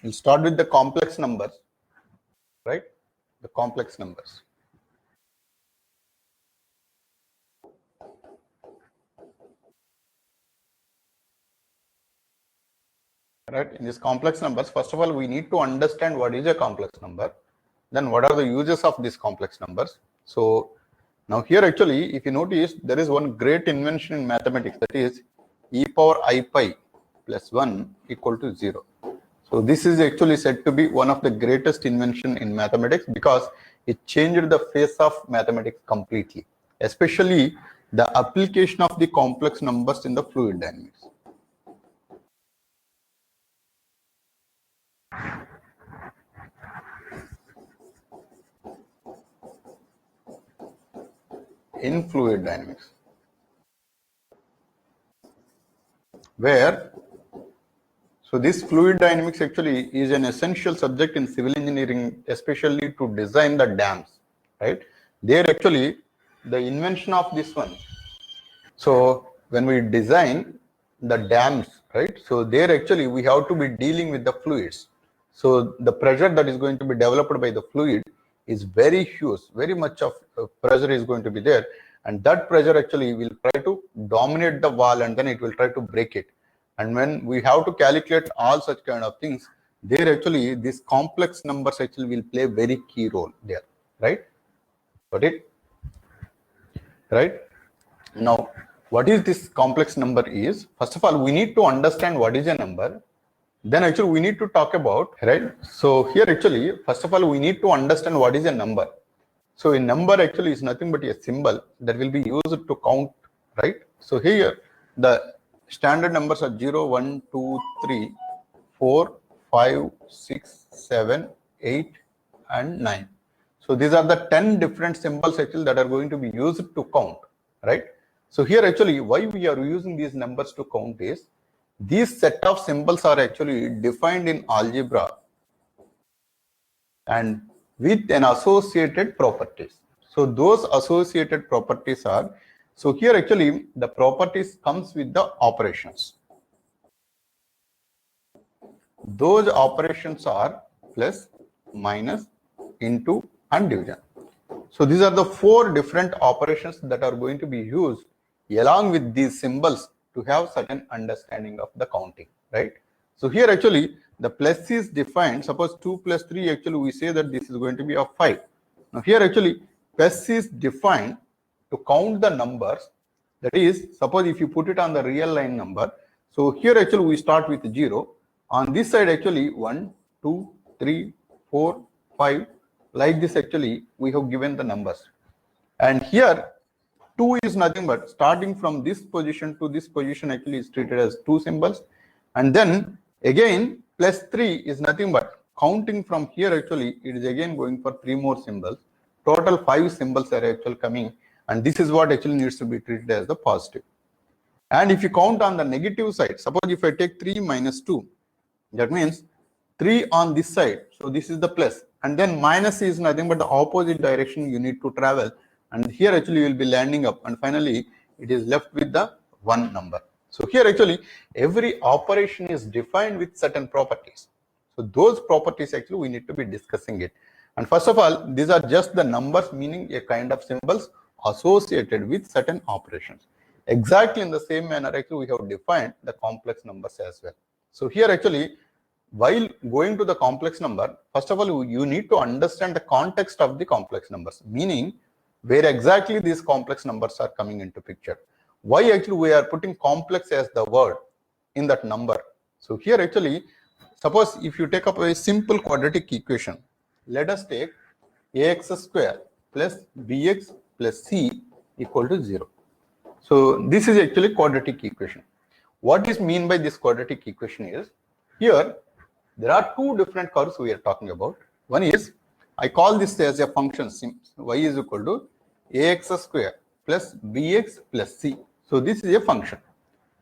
We'll start with the complex numbers, right? The complex numbers. Right? In these complex numbers, first of all, we need to understand what is a complex number. Then what are the uses of these complex numbers? So now here actually, if you notice, there is one great invention in mathematics, that is e power I pi plus 1 equal to 0. So this is actually said to be one of the greatest invention in mathematics because it changed the face of mathematics completely, especially the application of the complex numbers in the fluid dynamics. In fluid dynamics, where so this fluid dynamics actually is an essential subject in civil engineering, especially to design the dams, right? There actually the invention of this one. So when we design the dams, right? So there actually we have to be dealing with the fluids. So the pressure that is going to be developed by the fluid is very huge, very much of pressure is going to be there. And that pressure actually will try to dominate the wall and then it will try to break it. And when we have to calculate all such kind of things, there actually these complex numbers actually will play a very key role there, right? Got it? Right? Now, what is this complex number is? First of all, we need to understand what is a number. Then actually we need to talk about, right? So here actually, first of all, we need to understand what is a number. So a number actually is nothing but a symbol that will be used to count, right? So here the standard numbers are 0, 1, 2, 3, 4, 5, 6, 7, 8, and 9. So these are the 10 different symbols actually that are going to be used to count, right? So here actually why we are using these numbers to count is these set of symbols are actually defined in algebra and with an associated properties. So those associated properties are, so here actually the properties comes with the operations. Those operations are plus, minus, into, and division. So these are the 4 different operations that are going to be used along with these symbols to have certain understanding of the counting, right? So here actually the plus is defined. Suppose 2 plus 3, actually we say that this is going to be of 5. Now here actually plus is defined to count the numbers. That is, suppose if you put it on the real line number. So here actually we start with 0. On this side actually 1, 2, 3, 4, 5. Like this actually we have given the numbers. And here 2 is nothing but starting from this position to this position actually is treated as 2 symbols. And then again plus 3 is nothing but counting from here actually it is again going for 3 more symbols. Total 5 symbols are actually coming, and this is what actually needs to be treated as the positive. And if you count on the negative side, suppose if I take 3 minus 2, that means 3 on this side. So this is the plus, and then minus is nothing but the opposite direction you need to travel. And here actually you will be landing up, and finally it is left with the 1 number. So here actually every operation is defined with certain properties. So those properties actually we need to be discussing it. And first of all, these are just the numbers, meaning a kind of symbols associated with certain operations. Exactly in the same manner actually we have defined the complex numbers as well. So here actually, while going to the complex number, first of all, you need to understand the context of the complex numbers, meaning where exactly these complex numbers are coming into picture. Why actually we are putting complex as the word in that number. So here actually, suppose if you take up a simple quadratic equation, let us take ax square plus bx plus c equal to 0. So this is actually quadratic equation. What is mean by this quadratic equation is, here there are 2 different curves we are talking about. One is, I call this as a function, y is equal to ax square plus bx plus c. So this is a function.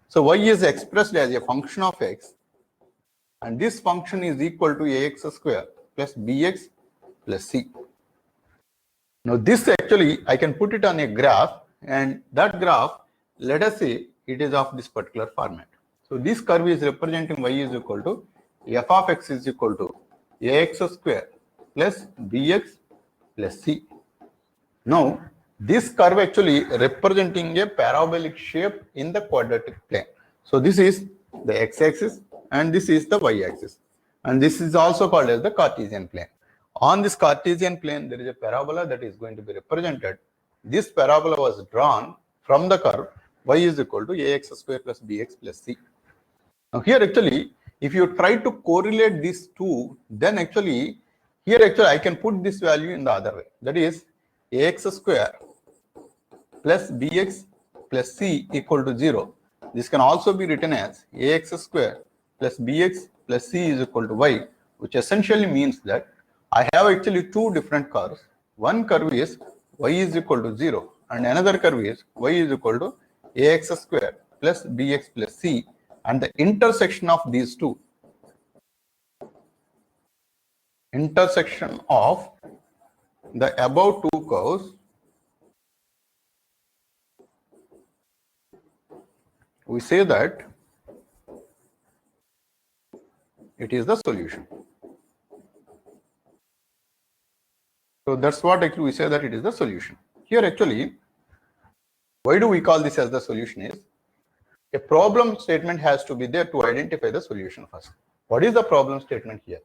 So y is expressed as a function of x, and this function is equal to ax square plus bx plus c. Now this actually I can put it on a graph, and that graph, let us say it is of this particular format. So this curve is representing y is equal to f of x is equal to ax square plus bx plus c. Now, this curve actually representing a parabolic shape in the quadratic plane. So, this is the x-axis and this is the y-axis. And this is also called as the Cartesian plane. On this Cartesian plane, there is a parabola that is going to be represented. This parabola was drawn from the curve y is equal to ax square plus bx plus c. Now, here actually, if you try to correlate these two, then actually, here actually I can put this value in the other way. That is, ax square plus bx plus c equal to 0. This can also be written as ax square plus bx plus c is equal to y, which essentially means that I have actually two different curves. One curve is y is equal to 0 and another curve is y is equal to ax square plus bx plus c, and the intersection of these two, intersection of the above two curves, we say that it is the solution. So that's what actually we say that it is the solution. Here actually, why do we call this as the solution is, a problem statement has to be there to identify the solution first. What is the problem statement here?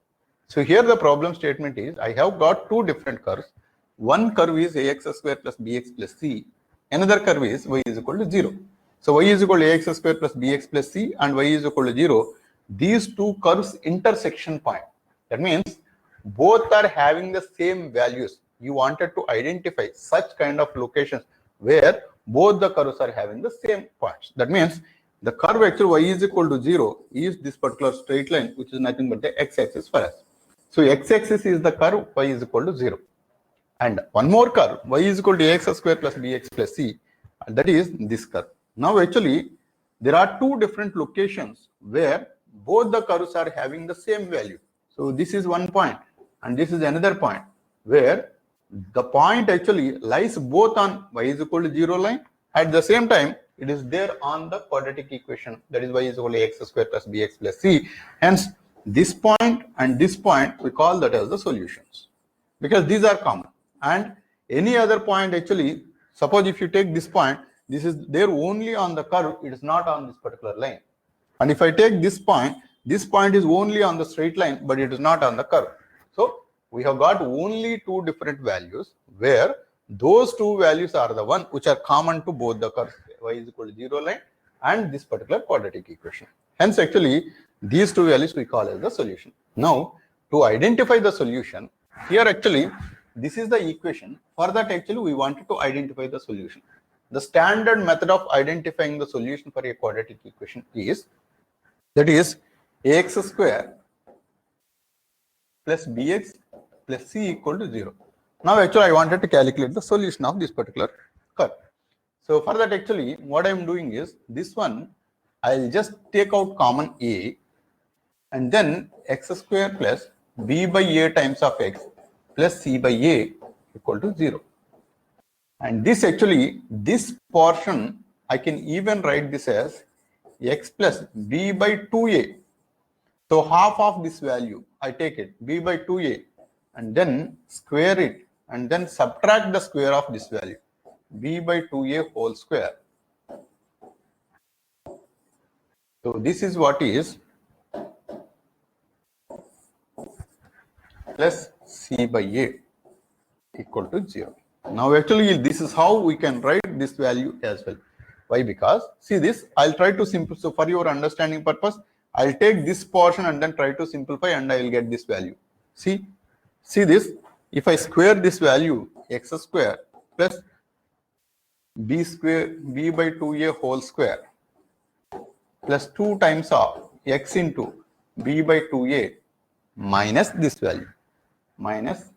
So here the problem statement is, I have got two different curves. One curve is ax square plus bx plus c. Another curve is y is equal to 0. So y is equal to ax square plus bx plus c and y is equal to 0. These two curves intersection point. That means both are having the same values. You wanted to identify such kind of locations where both the curves are having the same points. That means the curve actually y is equal to 0 is this particular straight line, which is nothing but the x-axis for us. So x-axis is the curve y is equal to 0. And one more curve, y is equal to ax square plus bx plus c, and that is this curve. Now actually, there are two different locations where both the curves are having the same value. So this is one point and this is another point where the point actually lies both on y is equal to 0 line. At the same time, it is there on the quadratic equation, that is y is equal to x square plus bx plus c. Hence, this point and this point, we call that as the solutions, because these are common. And any other point actually, suppose if you take this point, this is there only on the curve, it is not on this particular line. And if I take this point is only on the straight line, but it is not on the curve. So we have got only two different values where those two values are the one which are common to both the curves, y is equal to 0 line and this particular quadratic equation. Hence actually these two values we call as the solution. Now to identify the solution, here actually this is the equation. For that actually we wanted to identify the solution. The standard method of identifying the solution for a quadratic equation is, that is ax square plus bx plus c equal to 0. Now actually I wanted to calculate the solution of this particular curve. So for that actually what I am doing is, this one I will just take out common a and then x square plus b by a times of x plus c by a equal to 0. And this actually, this portion I can even write this as x plus b by 2a. So half of this value I take it, b by 2a, and then square it and then subtract the square of this value, b by 2a whole square. So this is what is plus c by a equal to 0. Now actually this is how we can write this value as well. Why? Because see this, I'll try to simplify. So for your understanding purpose, I'll take this portion and then try to simplify and I will get this value. See this, if I square this value, x square plus b square, b by 2a whole square plus 2 times of x into b by 2a minus this value, minus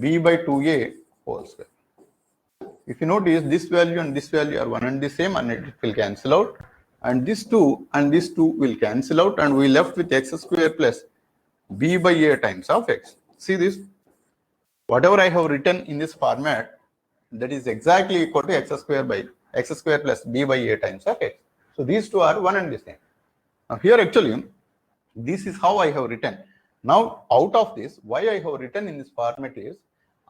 b by 2a whole square. If you notice, this value and this value are one and the same and it will cancel out, and this 2 and this 2 will cancel out, and we left with x square plus b by a times of x. See this, whatever I have written in this format, that is exactly equal to x square plus b by a times of x. So these two are one and the same. Now here actually This is how I have written. Now, out of this, why I have written in this format is,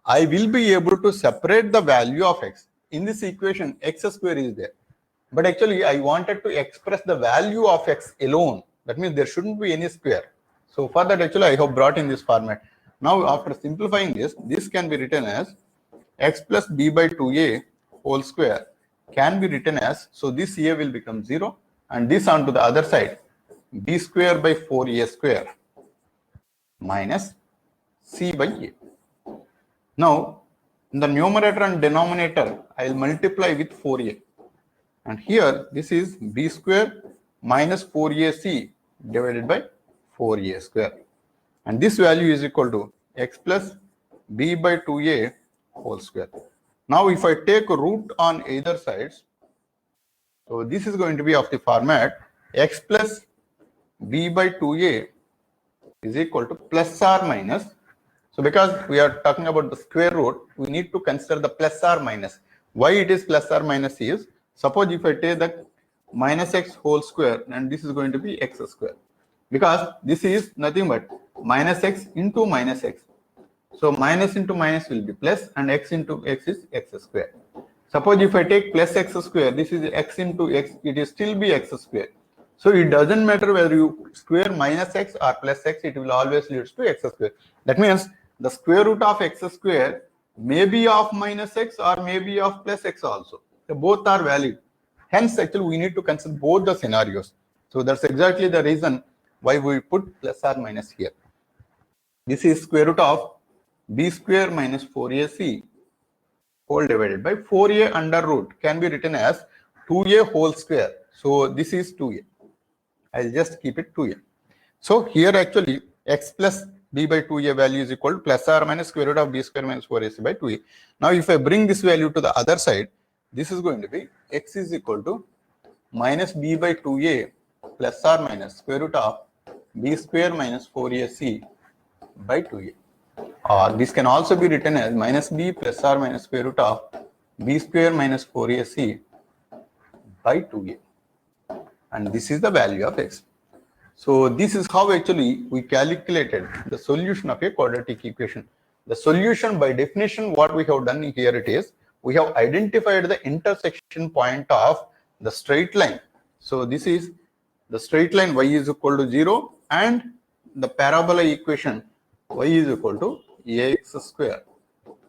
I will be able to separate the value of x. In this equation, x square is there. But actually, I wanted to express the value of x alone. That means there shouldn't be any square. So for that, actually, I have brought in this format. Now, after simplifying this can be written as x plus b by 2a whole square can be written as, so this a will become 0, and this onto the other side, b square by 4a square minus c by a. Now, in the numerator and denominator, I will multiply with 4a. And here, this is b square minus 4ac divided by 4a square. And this value is equal to x plus b by 2a whole square. Now, if I take a root on either sides, so this is going to be of the format x plus b by 2a is equal to plus or minus. So because we are talking about the square root, we need to consider the plus or minus. Why it is plus or minus is, suppose if I take the minus x whole square, and this is going to be x square. Because this is nothing but minus x into minus x. So minus into minus will be plus, and x into x is x square. Suppose if I take plus x square, this is x into x, it will still be x square. So it doesn't matter whether you square minus x or plus x, it will always lead to x square. That means the square root of x square may be of minus x or may be of plus x also. So both are valid. Hence, actually, we need to consider both the scenarios. So that's exactly the reason why we put plus or minus here. This is square root of b square minus 4ac whole divided by 4a under root can be written as 2a whole square. So this is 2a. I'll just keep it 2a. So here actually x plus b by 2a value is equal to plus or minus square root of b square minus 4ac by 2a. Now if I bring this value to the other side, this is going to be x is equal to minus b by 2a plus or minus square root of b square minus 4ac by 2a. Or this can also be written as minus b plus or minus square root of b square minus 4ac by 2a. And this is the value of x. So this is how actually we calculated the solution of a quadratic equation. The solution by definition, what we have done here it is, we have identified the intersection point of the straight line. So this is the straight line y is equal to 0 and the parabola equation y is equal to ax square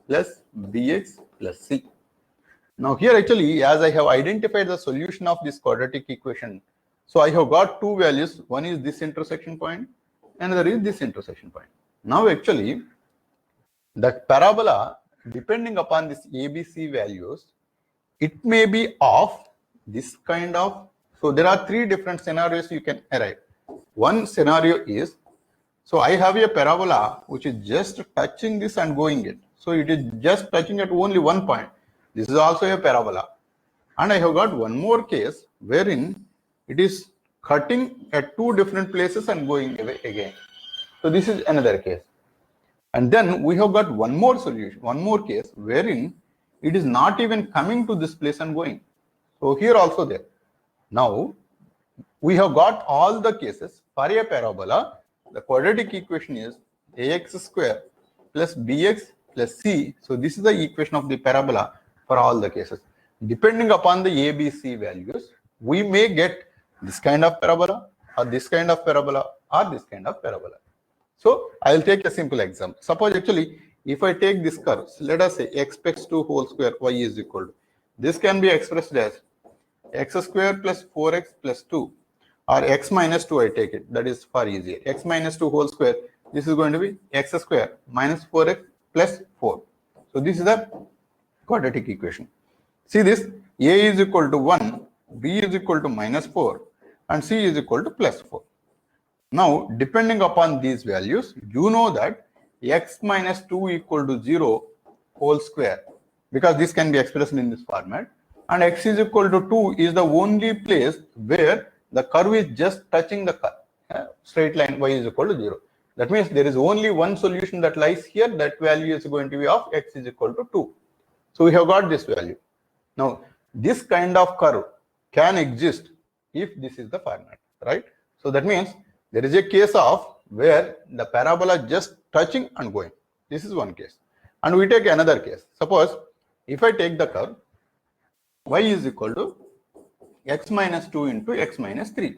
plus bx plus c. Now here actually, as I have identified the solution of this quadratic equation, so I have got two values. One is this intersection point, another is this intersection point. Now actually, the parabola, depending upon this ABC values, it may be of this kind of, so there are three different scenarios you can arrive. One scenario is, so I have a parabola which is just touching this and going it. So it is just touching at only one point. This is also a parabola. And I have got one more case wherein it is cutting at two different places and going away again. So this is another case. And then we have got one more solution, one more case wherein it is not even coming to this place and going. So here also there. Now we have got all the cases for a parabola. The quadratic equation is ax square plus bx plus c. So this is the equation of the parabola for all the cases. Depending upon the ABC values, we may get this kind of parabola or this kind of parabola or this kind of parabola. So I will take a simple example. Suppose actually if I take this curve, let us say x plus 2 whole square y is equal to, this can be expressed as x square plus 4x plus 2 or x minus 2 I take it, that is far easier. X minus 2 whole square, this is going to be x square minus 4x plus 4. So this is the quadratic equation. See this, a is equal to 1, b is equal to minus 4 and c is equal to plus 4. Now depending upon these values, you know that x minus 2 equal to 0 whole square, because this can be expressed in this format, and x is equal to 2 is the only place where the curve is just touching the curve, straight line y is equal to 0. That means there is only one solution that lies here, that value is going to be of x is equal to 2. So we have got this value. Now this kind of curve can exist if this is the format, right? So that means There is a case of where the parabola just touching and going. This is one case. And we take another case. Suppose if I take the curve y is equal to x minus 2 into x minus 3.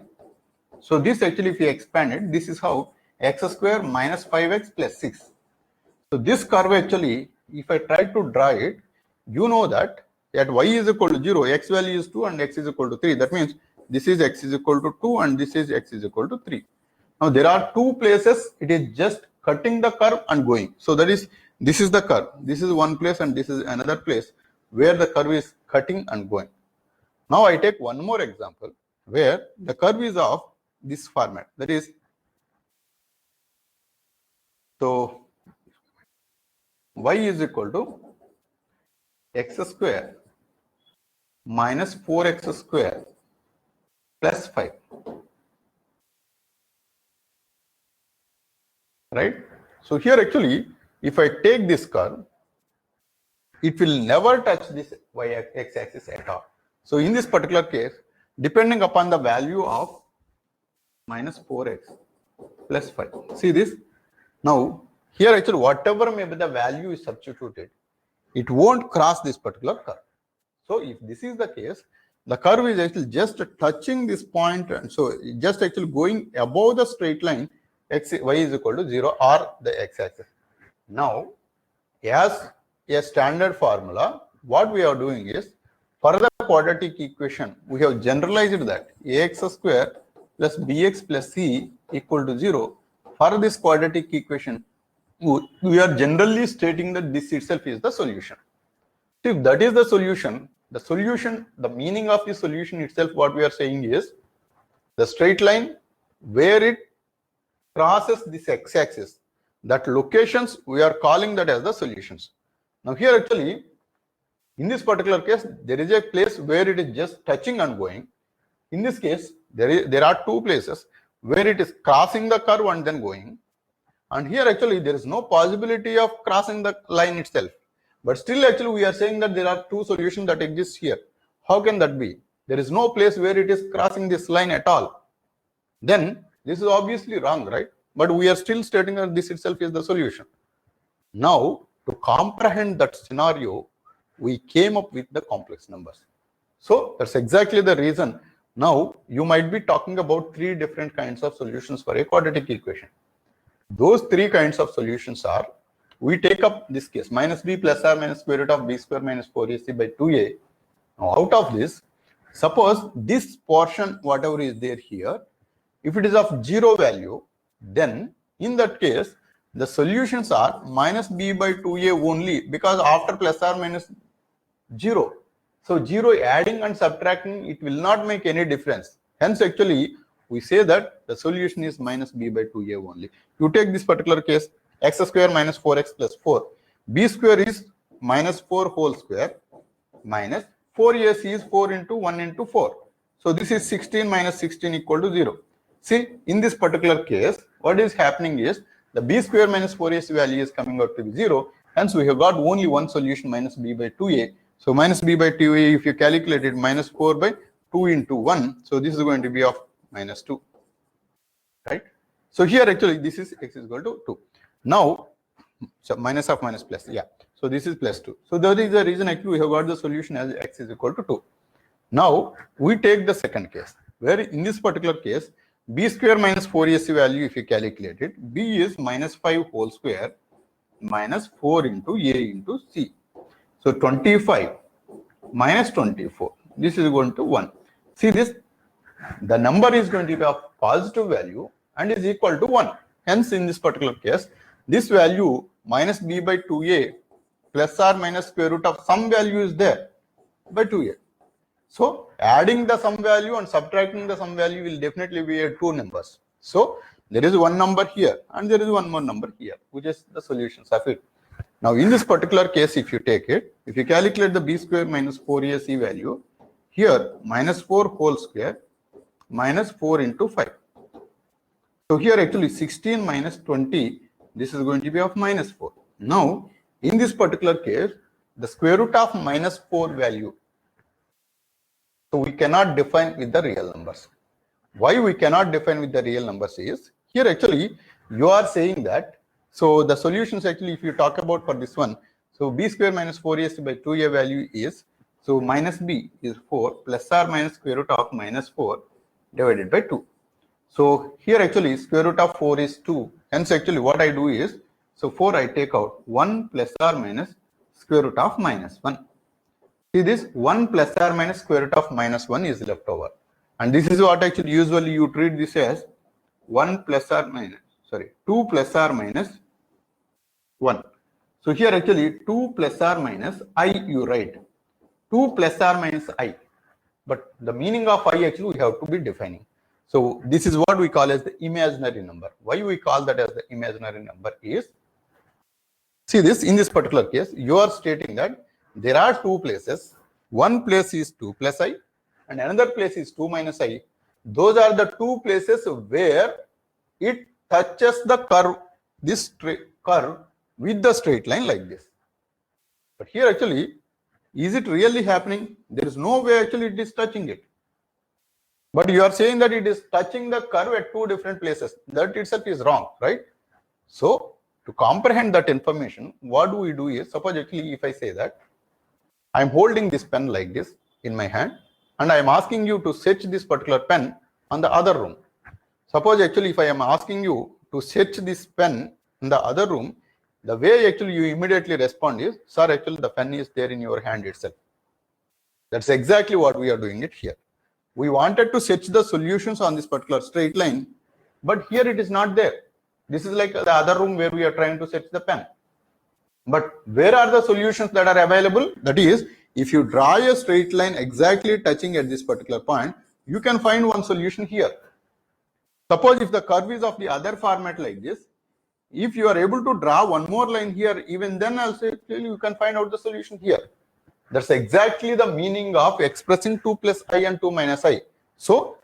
So this actually, if you expand it, this is how x square minus 5x plus 6. So this curve actually, if I try to draw it, you know that at y is equal to 0, x value is 2 and x is equal to 3. That means this is x is equal to 2 and this is x is equal to 3. Now there are two places it is just cutting the curve and going. So that is, this is the curve. This is one place and this is another place where the curve is cutting and going. Now I take one more example where the curve is of this format. That is, so y is equal to x square minus 4x square plus 5. Right? So here actually, if I take this curve, it will never touch this x axis at all. So in this particular case, depending upon the value of minus 4x plus 5. See this? Now, here actually whatever may be the value is substituted, it won't cross this particular curve. So if this is the case, the curve is actually just touching this point, and so just actually going above the straight line y is equal to 0 or the x-axis. Now, as a standard formula, what we are doing is, for the quadratic equation, we have generalized that ax square plus bx plus c equal to 0. For this quadratic equation, we are generally stating that this itself is the solution. So if that is the solution, the meaning of the solution itself, what we are saying is, the straight line where it crosses this x-axis, that locations, we are calling that as the solutions. Now here actually, in this particular case, there is a place where it is just touching and going. In this case, there are two places where it is crossing the curve and then going. And here actually, there is no possibility of crossing the line itself. But still actually, we are saying that there are two solutions that exist here. How can that be? There is no place where it is crossing this line at all. Then this is obviously wrong, right? But we are still stating that this itself is the solution. Now, to comprehend that scenario, we came up with the complex numbers. So that's exactly the reason. Now, you might be talking about three different kinds of solutions for a quadratic equation. Those three kinds of solutions are, we take up this case, minus b plus r minus square root of b square minus 4ac by 2a. Now, out of this, suppose this portion, whatever is there here, if it is of 0 value, then in that case, the solutions are minus b by 2a only, because after plus or minus 0. So 0 adding and subtracting, it will not make any difference. Hence, actually, we say that the solution is minus b by 2a only. You take this particular case, x square minus 4x plus 4. B square is minus 4 whole square minus 4ac is 4 into 1 into 4. So this is 16 minus 16 equal to 0. See, in this particular case, what is happening is the b square minus 4ac value is coming out to be 0. Hence, we have got only one solution, minus b by 2a. So minus b by 2a, if you calculate it, minus 4 by 2 into 1. So this is going to be of minus 2. Right? So here actually this is x is equal to 2. Now, so minus of minus plus, yeah. So this is plus 2. So that is the reason actually we have got the solution as x is equal to 2. Now, we take the second case, where in this particular case, b square minus 4ac value, if you calculate it, b is minus 5 whole square minus 4 into a into c. So 25 minus 24, this is going to 1. See this, the number is going to be of positive value and is equal to 1. Hence, in this particular case, this value minus b by 2a plus or minus square root of some value is there by 2a. So adding the sum value and subtracting the sum value will definitely be two numbers. So there is one number here and there is one more number here, which is the solutions of it. Now in this particular case, if you take it, if you calculate the b square minus 4ac value, here minus 4 whole square minus 4 into 5. So here actually 16 minus 20, this is going to be of minus 4. Now in this particular case, the square root of minus 4 value, so we cannot define with the real numbers. Why we cannot define with the real numbers is, here actually you are saying that, so the solutions actually, if you talk about for this one, so b square minus 4ac by 2a value is, so minus b is 4 plus or minus square root of minus 4 divided by 2. So here actually square root of 4 is 2. Hence actually what I do is, so 4 I take out 1 plus or minus square root of minus 1. See this 1 plus or minus square root of minus 1 is left over. And this is what actually usually you treat this as 1 plus or minus, 2 plus or minus 1. So here actually 2 plus or minus I you write. 2 plus or minus I. But the meaning of I actually we have to be defining. So this is what we call as the imaginary number. Why we call that as the imaginary number is, see this, in this particular case, you are stating that there are two places. One place is 2 plus I and another place is 2 minus I. Those are the two places where it touches the curve, this curve with the straight line like this. But here actually, is it really happening? There is no way actually it is touching it. But you are saying that it is touching the curve at two different places. That itself is wrong, right? So to comprehend that information, what do we do is, suppose actually if I say that I am holding this pen like this in my hand and I am asking you to sketch this particular pen on the other room. Suppose actually if I am asking you to sketch this pen in the other room, the way actually you immediately respond is, sir, actually the pen is there in your hand itself. That's exactly what we are doing it here. We wanted to sketch the solutions on this particular straight line, but here it is not there. This is like the other room where we are trying to sketch the pen. But where are the solutions that are available? That is, if you draw a straight line exactly touching at this particular point, you can find one solution here. Suppose if the curve is of the other format like this, if you are able to draw one more line here, even then also you can find out the solution here. That's exactly the meaning of expressing 2 plus I and 2 minus I. So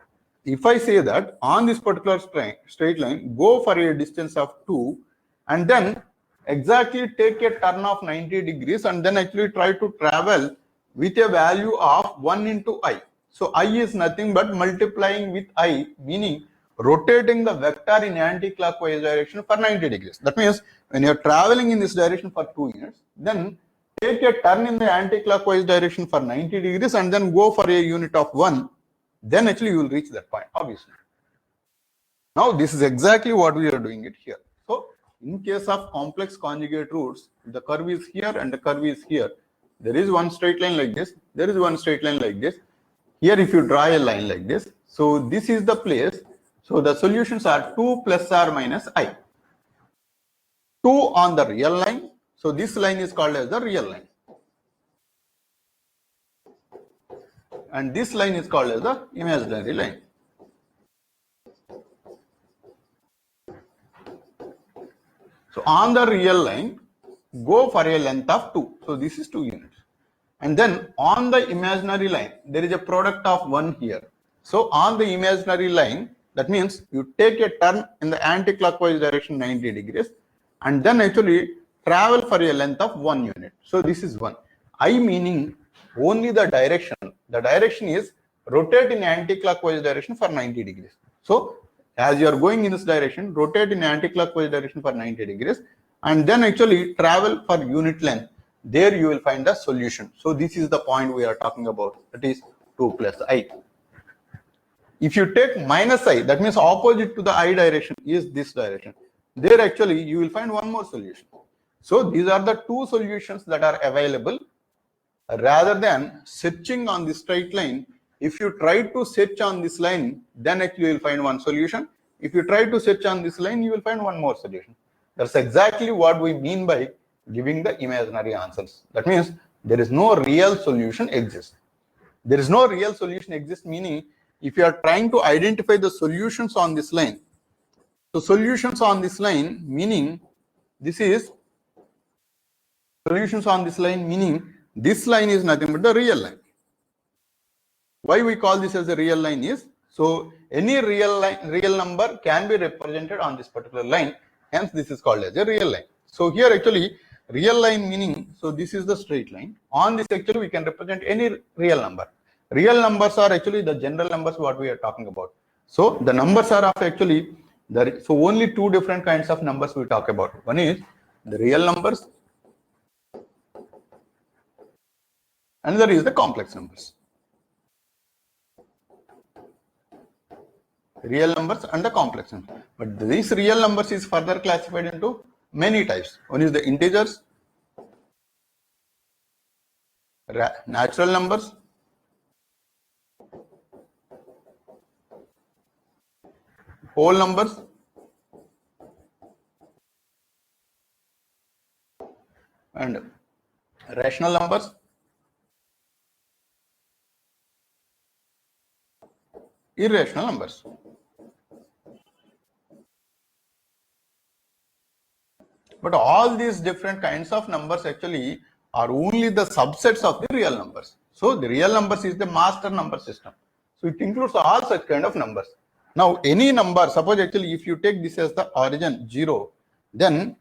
if I say that on this particular straight line, go for a distance of 2 and then exactly take a turn of 90 degrees and then actually try to travel with a value of 1 into I. So I is nothing but multiplying with I, meaning rotating the vector in anti-clockwise direction for 90 degrees. That means when you are traveling in this direction for 2 units, then take a turn in the anti-clockwise direction for 90 degrees and then go for a unit of 1, then actually you will reach that point, obviously. Now this is exactly what we are doing it here. So in case of complex conjugate roots, the curve is here and the curve is here. There is one straight line like this, there is one straight line like this. Here if you draw a line like this, so this is the place. So the solutions are 2 plus or minus I. 2 on the real line. So this line is called as the real line. And this line is called as the imaginary line. So on the real line, go for a length of 2. So this is 2 units. And then on the imaginary line, there is a product of 1 here. So on the imaginary line, that means you take a turn in the anti-clockwise direction 90 degrees and then actually travel for a length of 1 unit. So this is 1. I meaning only the direction. The direction is rotate in anti-clockwise direction for 90 degrees. So as you are going in this direction, rotate in anti-clockwise direction for 90 degrees and then actually travel for unit length. There you will find the solution. So this is the point we are talking about. That is 2 plus I. If you take minus I, that means opposite to the I direction is this direction. There actually you will find one more solution. So these are the two solutions that are available. Rather than searching on this straight line, if you try to search on this line, then actually you will find one solution. If you try to search on this line, you will find one more solution. That's exactly what we mean by giving the imaginary answers. That means there is no real solution exists. There is no real solution exists, meaning if you are trying to identify the solutions on this line, so solutions on this line, meaning this is solutions on this line, meaning this line is nothing but the real line. Why we call this as a real line is, so any real number can be represented on this particular line. Hence, this is called as a real line. So here actually real line meaning, so this is the straight line. On this actually we can represent any real number. Real numbers are actually the general numbers what we are talking about. So the numbers are of actually there. So only two different kinds of numbers we talk about. One is the real numbers, another is the complex numbers. Real numbers and the complex numbers. But these real numbers is further classified into many types. One is the integers, natural numbers, whole numbers, and rational numbers, irrational numbers. But all these different kinds of numbers actually are only the subsets of the real numbers. So the real numbers is the master number system. So it includes all such kind of numbers. Now any number, suppose actually if you take this as the origin 0, then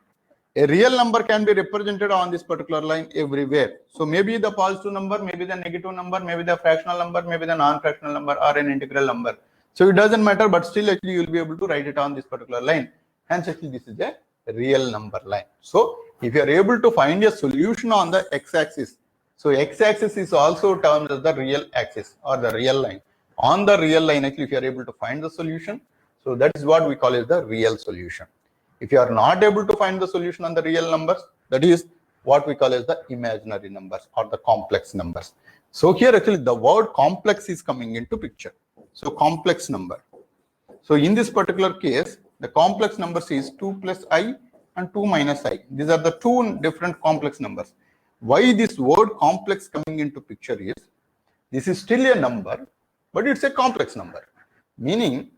a real number can be represented on this particular line everywhere. So maybe the positive number, maybe the negative number, maybe the fractional number, maybe the non-fractional number, or an integral number. So it doesn't matter, but still actually you will be able to write it on this particular line. Hence actually this is a real number line. So if you are able to find a solution on the x-axis, so x-axis is also termed as the real axis or the real line. On the real line, actually, if you are able to find the solution, so that is what we call as the real solution. If you are not able to find the solution on the real numbers, that is what we call as the imaginary numbers or the complex numbers. So here actually the word complex is coming into picture. So complex number. So in this particular case, the complex numbers is 2 plus I and 2 minus I. These are the two different complex numbers. Why this word complex coming into picture is, this is still a number, but it's a complex number. Meaning,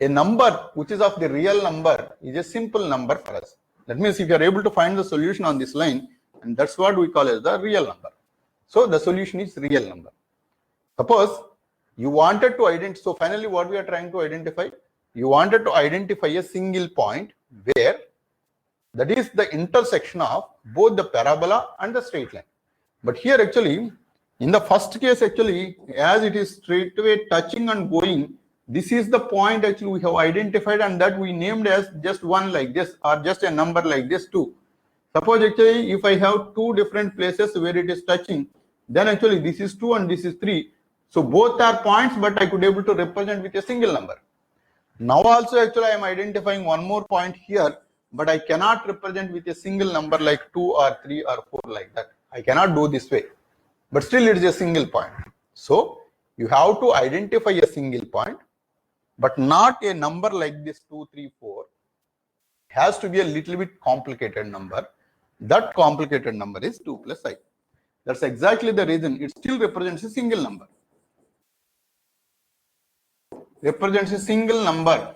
a number which is of the real number is a simple number for us. That means if you are able to find the solution on this line, and that's what we call as the real number. So the solution is real number. Suppose you wanted to identify, so finally what we are trying to identify, you wanted to identify a single point where that is the intersection of both the parabola and the straight line. But here actually, in the first case actually, as it is straightaway touching and going, this is the point actually we have identified and that we named as just one like this or just a number like this 2. Suppose actually if I have two different places where it is touching, then actually this is 2 and this is 3. So both are points, but I could able to represent with a single number. Now also actually I am identifying one more point here, but I cannot represent with a single number like 2 or 3 or 4 like that. I cannot do this way, but still it is a single point. So you have to identify a single point, but not a number like this 2, 3, 4. It has to be a little bit complicated number. That complicated number is 2 plus I. That's exactly the reason it still represents a single number. Represents a single number,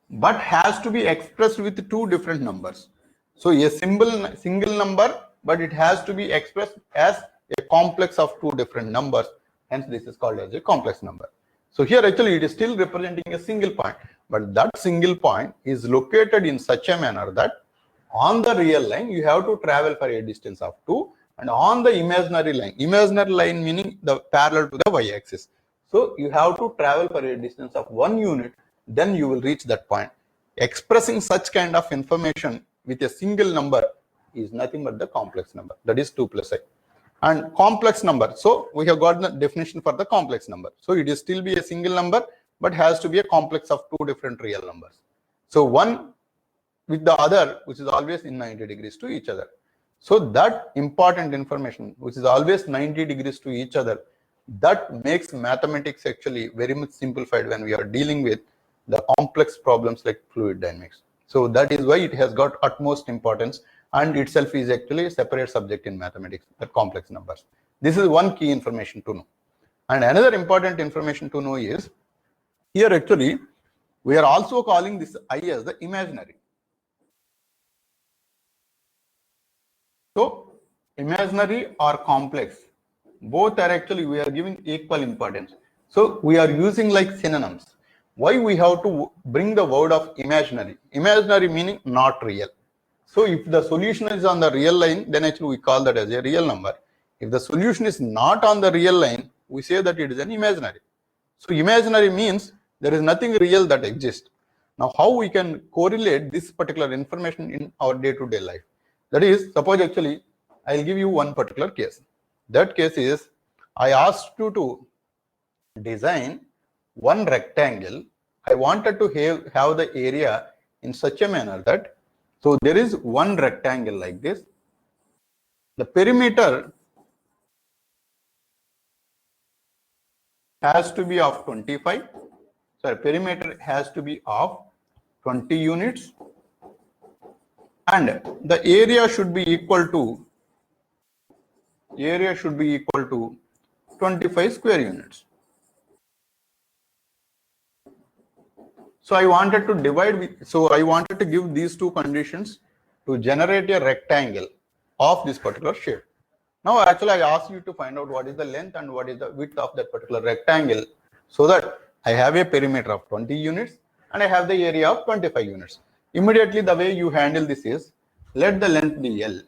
but has to be expressed with two different numbers. So a single number, but it has to be expressed as a complex of two different numbers. Hence this is called as a complex number. So here actually it is still representing a single point, but that single point is located in such a manner that on the real line you have to travel for a distance of 2, and on the imaginary line meaning the parallel to the y-axis. So you have to travel for a distance of 1 unit, then you will reach that point. Expressing such kind of information with a single number is nothing but the complex number, that is 2 plus I. And complex number, so we have got the definition for the complex number. So it is still be a single number, but has to be a complex of two different real numbers. So one with the other, which is always in 90 degrees to each other. So that important information, which is always 90 degrees to each other, that makes mathematics actually very much simplified when we are dealing with the complex problems like fluid dynamics. So that is why it has got utmost importance, and itself is actually a separate subject in mathematics, the complex numbers. This is one key information to know. And another important information to know is, here actually, we are also calling this I as the imaginary. So imaginary or complex, both are actually, we are giving equal importance. So we are using like synonyms. Why we have to bring the word of imaginary? Imaginary meaning not real. So if the solution is on the real line, then actually we call that as a real number. If the solution is not on the real line, we say that it is an imaginary. So imaginary means there is nothing real that exists. Now how we can correlate this particular information in our day-to-day life? That is, suppose actually I'll give you one particular case. That case is, I asked you to design one rectangle. I wanted to have the area in such a manner that, so there is one rectangle like this. The perimeter has to be of 25. Sorry, perimeter has to be of 20 units, and the area should be equal to 25 square units. So I wanted to I wanted to give these two conditions to generate a rectangle of this particular shape. Now actually I asked you to find out what is the length and what is the width of that particular rectangle, so that I have a perimeter of 20 units and I have the area of 25 units. Immediately the way you handle this is, let the length be L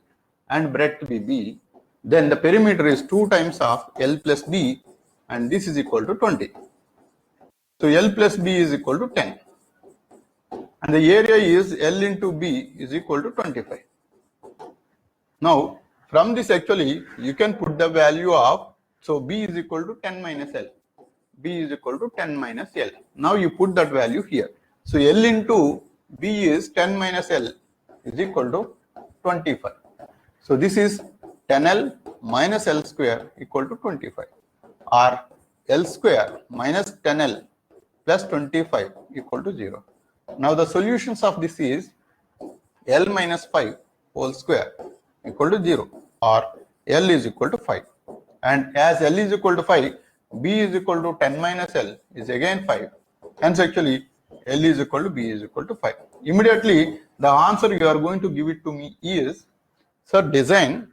and breadth be B. Then the perimeter is 2 times of L plus B, and this is equal to 20. So L plus B is equal to 10. And the area is L into B is equal to 25. Now, from this actually, you can put the value of, so B is equal to 10 minus L. B is equal to 10 minus L. Now you put that value here. So L into B is 10 minus L is equal to 25. So this is 10L minus L square equal to 25. Or L square minus 10L plus 25 equal to 0. Now the solutions of this is L minus 5 whole square equal to 0, or L is equal to 5. And as L is equal to 5, B is equal to 10 minus L is again 5. Hence actually L is equal to B is equal to 5. Immediately the answer you are going to give it to me is, sir, design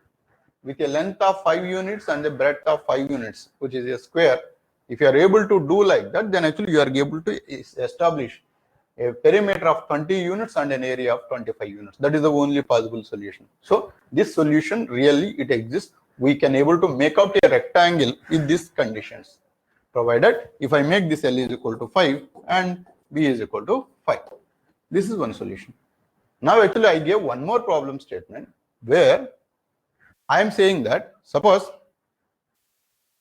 with a length of 5 units and a breadth of 5 units, which is a square. If you are able to do like that, then actually you are able to establish a perimeter of 20 units and an area of 25 units. That is the only possible solution. So this solution really it exists. We can able to make out a rectangle with these conditions, provided if I make this L is equal to 5 and B is equal to 5. This is one solution. Now actually I gave one more problem statement where I am saying that, suppose,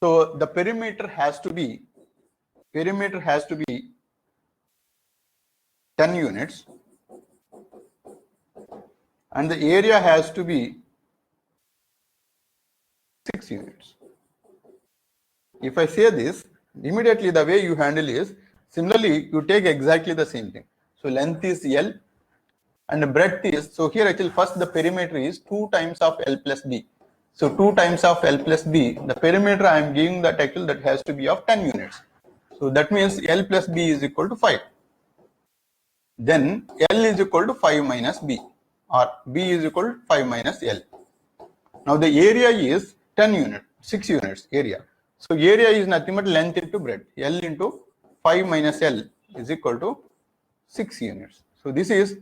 so the perimeter has to be 10 units and the area has to be 6 units. If I say this, immediately the way you handle is, similarly you take exactly the same thing. So length is L and the breadth is, so here actually first the perimeter is 2 times of L plus B. So 2 times of L plus B, the perimeter I am giving that actually that has to be of 10 units. So that means L plus B is equal to 5. Then L is equal to 5 minus B, or B is equal to 5 minus L. Now the area is 10 units, 6 units area. So area is nothing but length into breadth. L into 5 minus L is equal to 6 units. So this is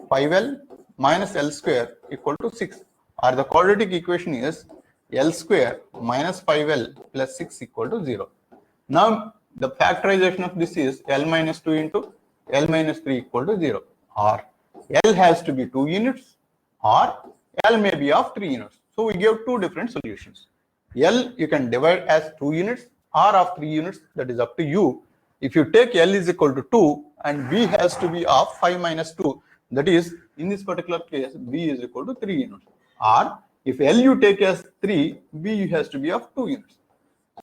5L minus L square equal to 6. Or the quadratic equation is L square minus 5L plus 6 equal to 0. Now the factorization of this is L minus 2 into L minus 3 equal to 0. Or L has to be 2 units or L may be of 3 units. So we give two different solutions. L you can divide as 2 units or of 3 units, that is up to you. If you take L is equal to 2 and B has to be of 5 minus 2, that is in this particular case B is equal to 3 units. Or if L you take as 3, B has to be of 2 units.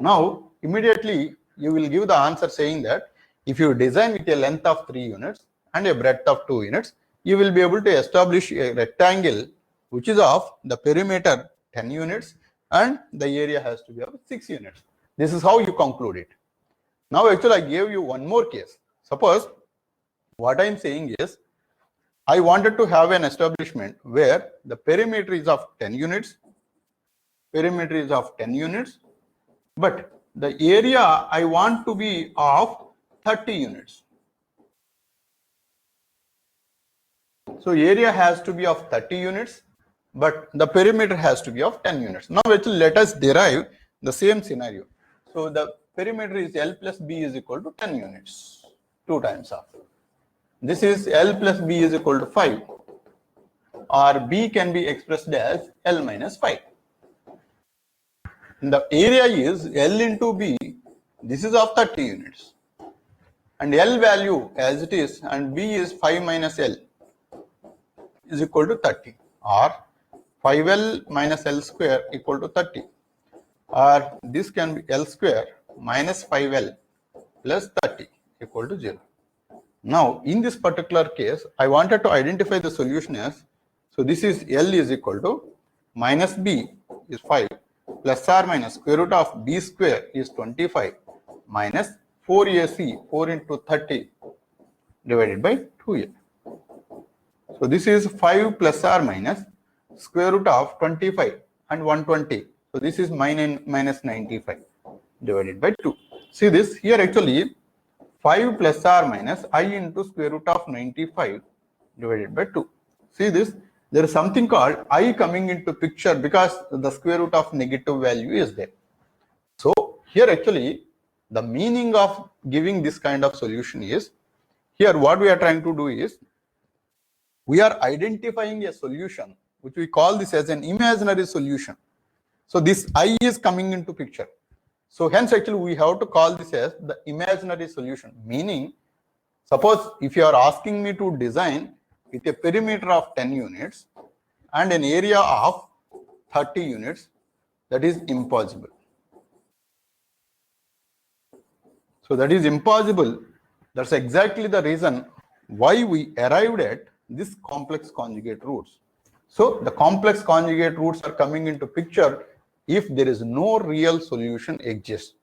Now immediately you will give the answer saying that if you design with a length of 3 units and a breadth of 2 units, you will be able to establish a rectangle which is of the perimeter 10 units and the area has to be of 6 units. This is how you conclude it. Now actually I gave you one more case. Suppose what I am saying is, I wanted to have an establishment where the perimeter is of 10 units, but the area I want to be of 30 units. So area has to be of 30 units, but the perimeter has to be of 10 units. Now actually let us derive the same scenario. So the perimeter is L plus B is equal to 10 units, 2 times of. This is L plus B is equal to 5, or B can be expressed as L minus 5. And the area is L into B, this is of 30 units. And L value as it is, and B is 5 minus L is equal to 30, or 5L minus L square equal to 30, or this can be L square minus 5L plus 30 equal to 0. Now, in this particular case, I wanted to identify the solution as, so this is L is equal to minus B is 5 plus or minus square root of B square is 25 minus 4AC, 4 into 30 divided by 2A. So this is 5 plus or minus square root of 25 and 120. So this is minus 95 divided by 2. See this here, actually 5 plus or minus I into square root of 95 divided by 2. See this, there is something called I coming into picture because the square root of negative value is there. So here actually the meaning of giving this kind of solution is, here what we are trying to do is, we are identifying a solution which we call this as an imaginary solution. So this I is coming into picture. So hence actually we have to call this as the imaginary solution. Meaning, suppose if you are asking me to design with a perimeter of 10 units and an area of 30 units, that is impossible. So that is impossible. That's exactly the reason why we arrived at this complex conjugate roots. So the complex conjugate roots are coming into picture if there is no real solution exists,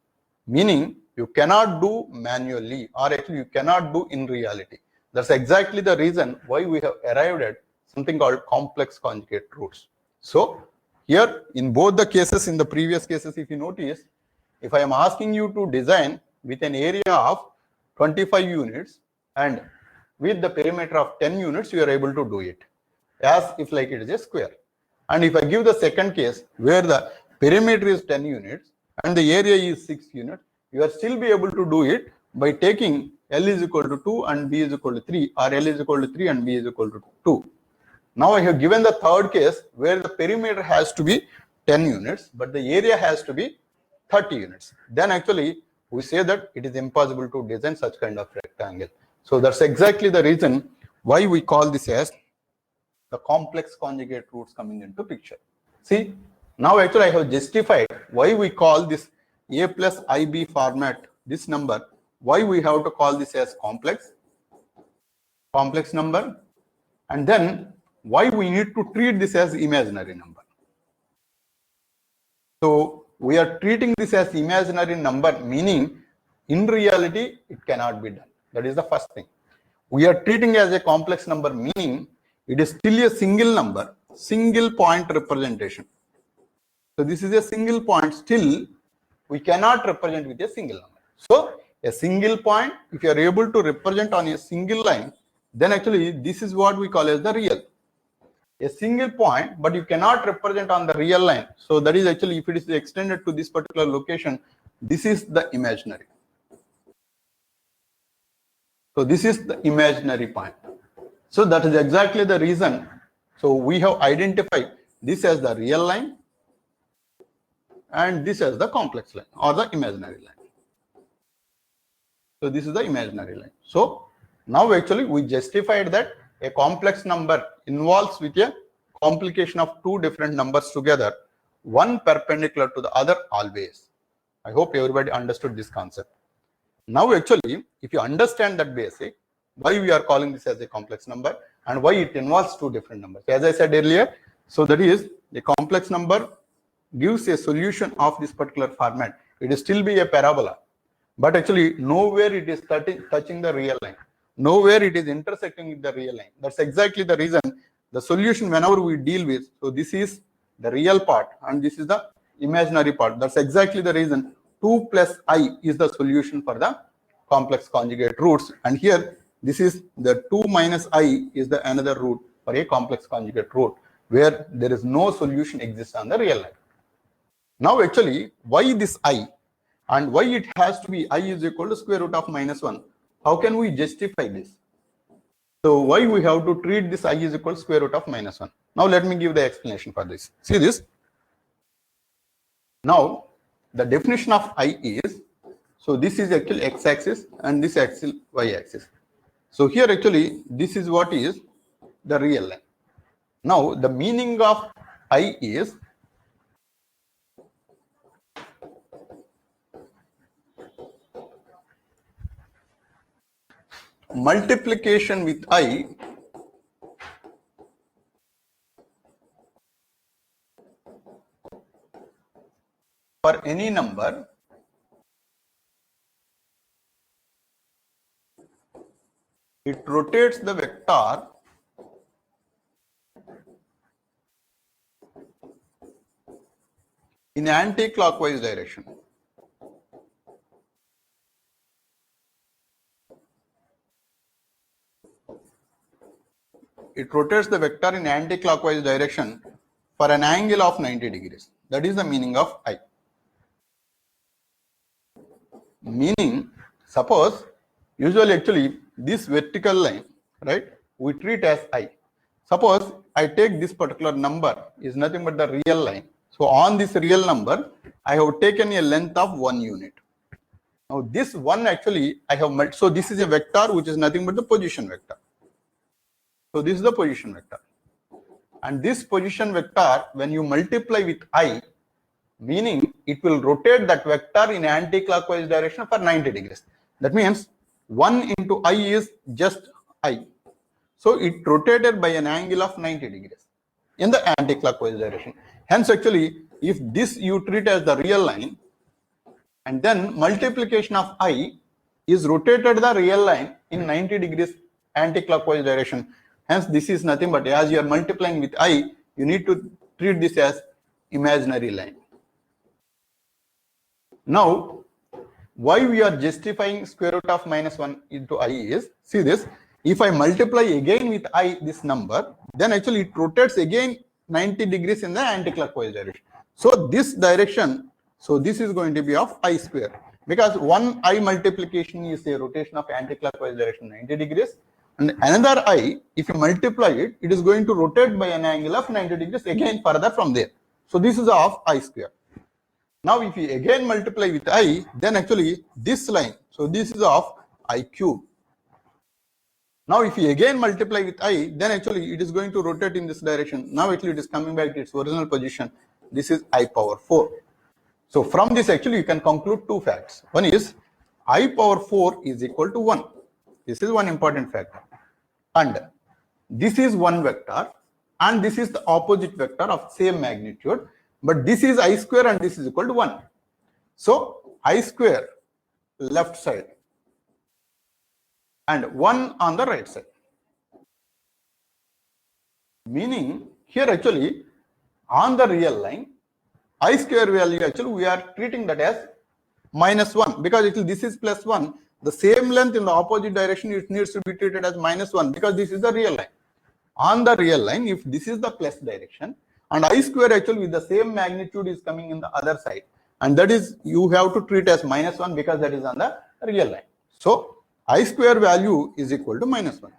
meaning you cannot do manually, or actually you cannot do in reality. That's exactly the reason why we have arrived at something called complex conjugate roots. So here in both the cases, in the previous cases, if you notice, if I am asking you to design with an area of 25 units and with the perimeter of 10 units, you are able to do it as if like it is a square. And if I give the second case where the perimeter is 10 units and the area is 6 units, you are still be able to do it by taking L is equal to 2 and B is equal to 3, or L is equal to 3 and B is equal to 2. Now I have given the third case where the perimeter has to be 10 units, but the area has to be 30 units. Then actually we say that it is impossible to design such kind of rectangle. So that's exactly the reason why we call this as the complex conjugate roots coming into picture. See, now actually I have justified why we call this A plus IB format, this number, why we have to call this as complex number, and then why we need to treat this as imaginary number. So we are treating this as imaginary number, meaning in reality it cannot be done. That is the first thing. We are treating as a complex number, meaning it is still a single number, single point representation. So this is a single point, still we cannot represent with a single number. So a single point, if you are able to represent on a single line, then actually this is what we call as the real. A single point, but you cannot represent on the real line. So that is actually, if it is extended to this particular location, this is the imaginary. So this is the imaginary point. So that is exactly the reason. So we have identified this as the real line and this as the complex line or the imaginary line. So this is the imaginary line. So now actually we justified that a complex number involves with a complication of two different numbers together, one perpendicular to the other always. I hope everybody understood this concept. Now actually, if you understand that basic, why we are calling this as a complex number and why it involves two different numbers. As I said earlier, so that is the complex number gives a solution of this particular format. It will still be a parabola, but actually nowhere it is touching the real line. Nowhere it is intersecting with the real line. That's exactly the reason the solution whenever we deal with, so this is the real part and this is the imaginary part. That's exactly the reason 2 plus I is the solution for the complex conjugate roots. And here this is the 2 minus I is the another root for a complex conjugate root where there is no solution exists on the real line. Now actually, why this I? And why it has to be I is equal to square root of minus 1? How can we justify this? So why we have to treat this I is equal to square root of minus 1? Now let me give the explanation for this. See this. Now the definition of I is, so this is actually x-axis and this axis y-axis. So here actually this is what is the real line. Now the meaning of I is multiplication with I for any number it rotates the vector in anti-clockwise direction. It rotates the vector in anti-clockwise direction for an angle of 90 degrees. That is the meaning of I. Meaning, suppose, usually actually this vertical line, right, we treat as I. Suppose I take this particular number is nothing but the real line. So on this real number, I have taken a length of 1 unit. Now this one actually I have, so this is a vector which is nothing but the position vector. So this is the position vector. And this position vector, when you multiply with I, meaning it will rotate that vector in anti-clockwise direction for 90 degrees. That means 1 into I is just I. So it rotated by an angle of 90 degrees in the anti-clockwise direction. Hence actually, if this you treat as the real line, and then multiplication of I is rotated the real line in 90 degrees anti-clockwise direction. Hence this is nothing but as you are multiplying with I, you need to treat this as imaginary line. Now, why we are justifying square root of minus 1 into I is, see this, if I multiply again with I this number, then actually it rotates again 90 degrees in the anti-clockwise direction. So this direction, so this is going to be of I square, because one I multiplication is a rotation of anti-clockwise direction 90 degrees, and another I, if you multiply it, it is going to rotate by an angle of 90 degrees again further from there. So this is of I square. Now if you again multiply with I, then actually this line, so this is of I cube. Now if you again multiply with I, then actually it is going to rotate in this direction. Now actually it is coming back to its original position. This is I power 4. So from this actually you can conclude two facts. One is I power 4 is equal to 1. This is one important factor. And this is one vector and this is the opposite vector of same magnitude. But this is I square and this is equal to 1. So I square left side and 1 on the right side. Meaning here actually on the real line, I square value actually we are treating that as minus 1, because actually this is plus 1. The same length in the opposite direction, it needs to be treated as minus 1 because this is the real line. On the real line, if this is the plus direction, and I square actually with the same magnitude is coming in the other side, and that is you have to treat as minus 1 because that is on the real line. So I square value is equal to minus 1.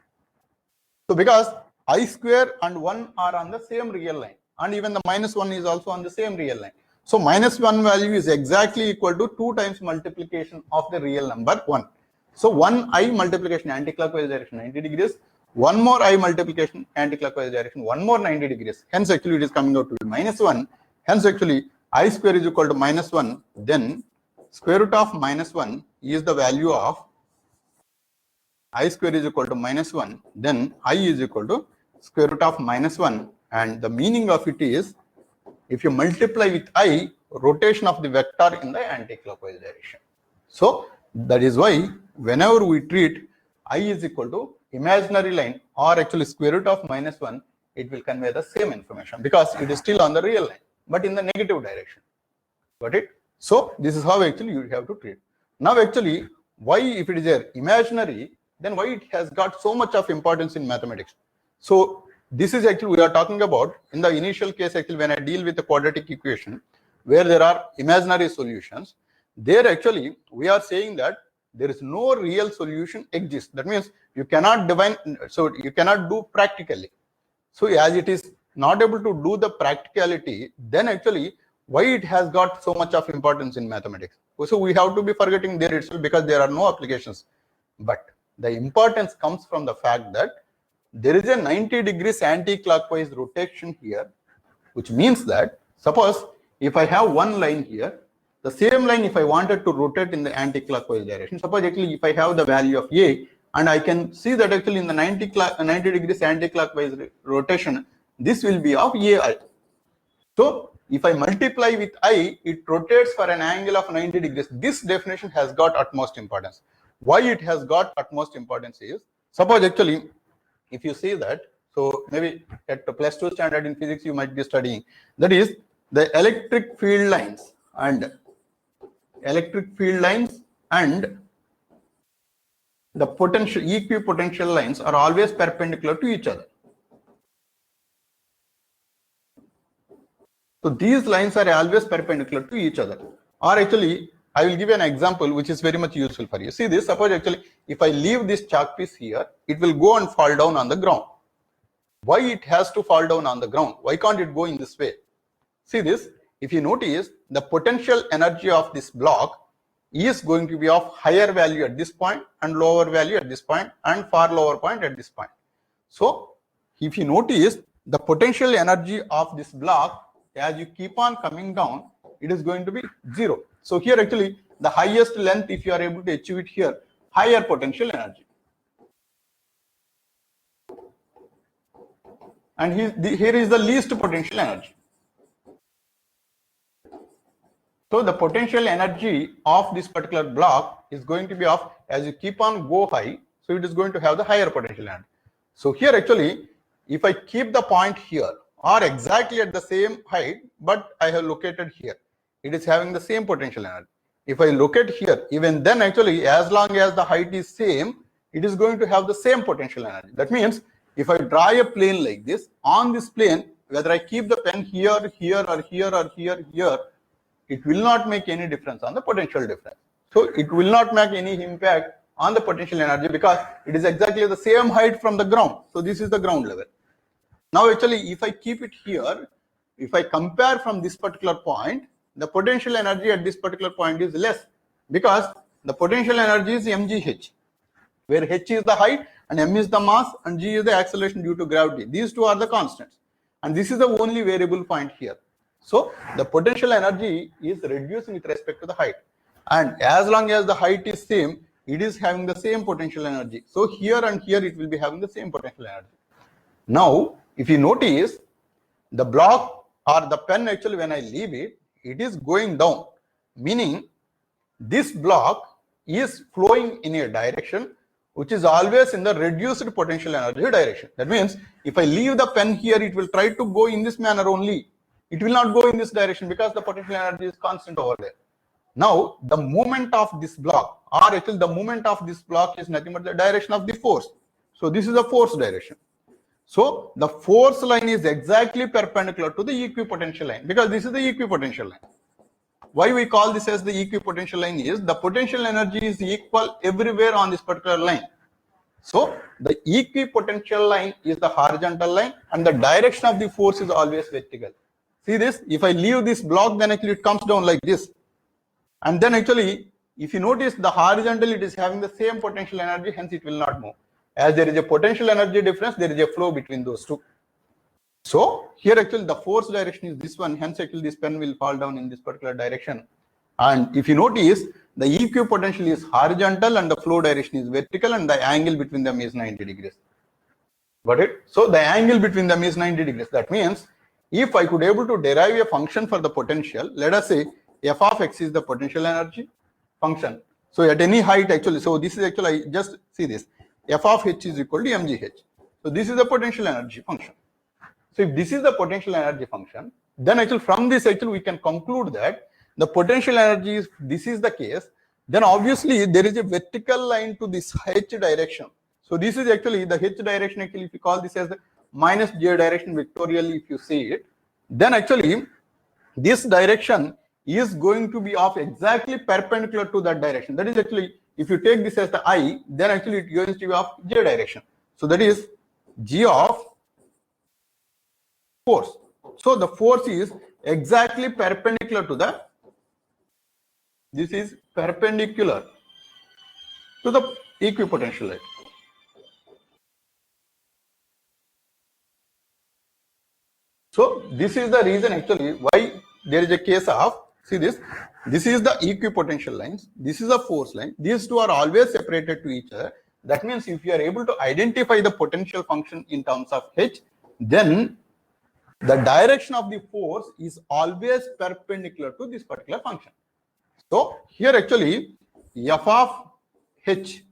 So because I square and 1 are on the same real line, and even the minus 1 is also on the same real line. So minus 1 value is exactly equal to 2 times multiplication of the real number 1. So 1 I multiplication anti-clockwise direction 90 degrees, 1 more I multiplication anti-clockwise direction, 1 more 90 degrees. Hence actually it is coming out to be minus 1. Hence actually I square is equal to minus 1. Then square root of minus 1 is the value of I square is equal to minus 1. Then I is equal to square root of minus 1. And the meaning of it is, if you multiply with I, rotation of the vector in the anti-clockwise direction. So that is why whenever we treat I is equal to imaginary line or actually square root of minus 1, it will convey the same information because it is still on the real line, but in the negative direction. Got it? So this is how actually you have to treat. Now actually, why if it is an imaginary, then why it has got so much of importance in mathematics? So this is actually we are talking about in the initial case actually when I deal with the quadratic equation where there are imaginary solutions. There actually we are saying that there is no real solution exists. That means you cannot define, so you cannot do practically. So as it is not able to do the practicality, then actually why it has got so much of importance in mathematics. So we have to be forgetting there itself because there are no applications. But the importance comes from the fact that there is a 90 degrees anti-clockwise rotation here, which means that suppose if I have one line here, the same line if I wanted to rotate in the anti-clockwise direction, suppose actually if I have the value of A and I can see that actually in the 90 degrees anti-clockwise rotation, this will be of AI. So if I multiply with I, it rotates for an angle of 90 degrees. This definition has got utmost importance. Why it has got utmost importance is, suppose actually, if you see that, so maybe at the +2 standard in physics, you might be studying, that is the electric field lines and the potential equipotential lines are always perpendicular to each other. So these lines are always perpendicular to each other. Or actually, I will give you an example which is very much useful for you. See this, suppose actually if I leave this chalk piece here, it will go and fall down on the ground. Why it has to fall down on the ground? Why can't it go in this way? See this, if you notice, the potential energy of this block is going to be of higher value at this point and lower value at this point and far lower point at this point. So if you notice, the potential energy of this block, as you keep on coming down, it is going to be 0. So here actually the highest length, if you are able to achieve it here, higher potential energy. And here is the least potential energy. So the potential energy of this particular block is going to be of, as you keep on go high, so it is going to have the higher potential energy. So here actually, if I keep the point here or exactly at the same height, but I have located here, it is having the same potential energy. If I locate here, even then actually, as long as the height is same, it is going to have the same potential energy. That means if I draw a plane like this, on this plane, whether I keep the pen here, here, or here, or here, here, it will not make any difference on the potential difference. So it will not make any impact on the potential energy because it is exactly the same height from the ground. So this is the ground level. Now actually, if I keep it here, if I compare from this particular point, the potential energy at this particular point is less because the potential energy is mgh, where h is the height and m is the mass and g is the acceleration due to gravity. These two are the constants. And this is the only variable point here. So the potential energy is reducing with respect to the height. And as long as the height is same, it is having the same potential energy. So here and here it will be having the same potential energy. Now, if you notice, the block or the pen actually when I leave it, it is going down. Meaning this block is flowing in a direction which is always in the reduced potential energy direction. That means if I leave the pen here, it will try to go in this manner only. It will not go in this direction because the potential energy is constant over there. Now, the movement of this block, or actually the movement of this block is nothing but the direction of the force. So this is the force direction. So the force line is exactly perpendicular to the equipotential line because this is the equipotential line. Why we call this as the equipotential line is the potential energy is equal everywhere on this particular line. So the equipotential line is the horizontal line and the direction of the force is always vertical. See this, if I leave this block, then actually it comes down like this. And then actually, if you notice the horizontal, it is having the same potential energy, hence it will not move. As there is a potential energy difference, there is a flow between those two. So here actually the force direction is this one, hence actually this pen will fall down in this particular direction. And if you notice, the equipotential is horizontal and the flow direction is vertical and the angle between them is 90 degrees. Got it? So the angle between them is 90 degrees. That means if I could able to derive a function for the potential, let us say f of x is the potential energy function. So at any height actually, so this is actually, I just see this, f of h is equal to mgh. So this is the potential energy function. So if this is the potential energy function, then actually from this actually we can conclude that the potential energy is, this is the case, then obviously there is a vertical line to this h direction. So this is actually the h direction, actually if you call this as the minus j direction vectorially, if you see it, then actually this direction is going to be of exactly perpendicular to that direction. That is actually, if you take this as the I, then actually it goes to be of J direction. So that is G of force. So the force is exactly perpendicular to the, this is perpendicular to the equipotential line. So this is the reason actually why there is a case of, see this is the equipotential lines, this is a force line, these two are always separated to each other. That means if you are able to identify the potential function in terms of H, then the direction of the force is always perpendicular to this particular function. So here actually f of H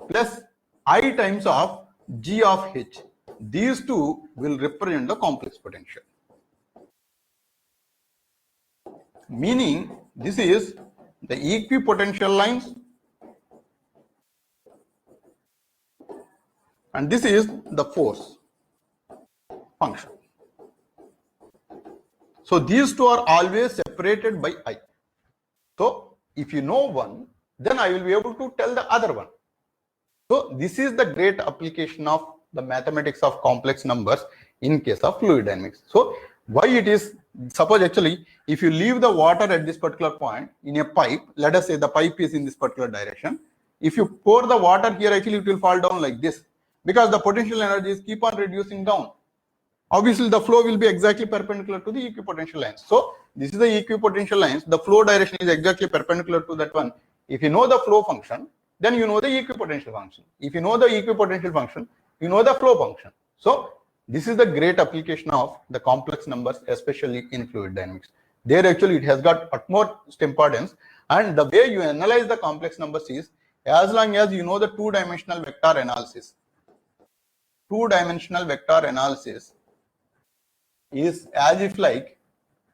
plus I times of G of H, these two will represent the complex potential. Meaning this is the equipotential lines and this is the force function. So these two are always separated by I. So if you know one, then I will be able to tell the other one. So this is the great application of the mathematics of complex numbers in case of fluid dynamics. So why it is, suppose actually if you leave the water at this particular point in a pipe, let us say the pipe is in this particular direction. If you pour the water here, actually it will fall down like this because the potential energies keep on reducing down. Obviously the flow will be exactly perpendicular to the equipotential lines. So this is the equipotential lines, the flow direction is exactly perpendicular to that one. If you know the flow function, then you know the equipotential function. If you know the equipotential function, you know the flow function. So this is the great application of the complex numbers, especially in fluid dynamics. There actually it has got utmost importance, and the way you analyze the complex numbers is as long as you know the two-dimensional vector analysis. Two-dimensional vector analysis is as if like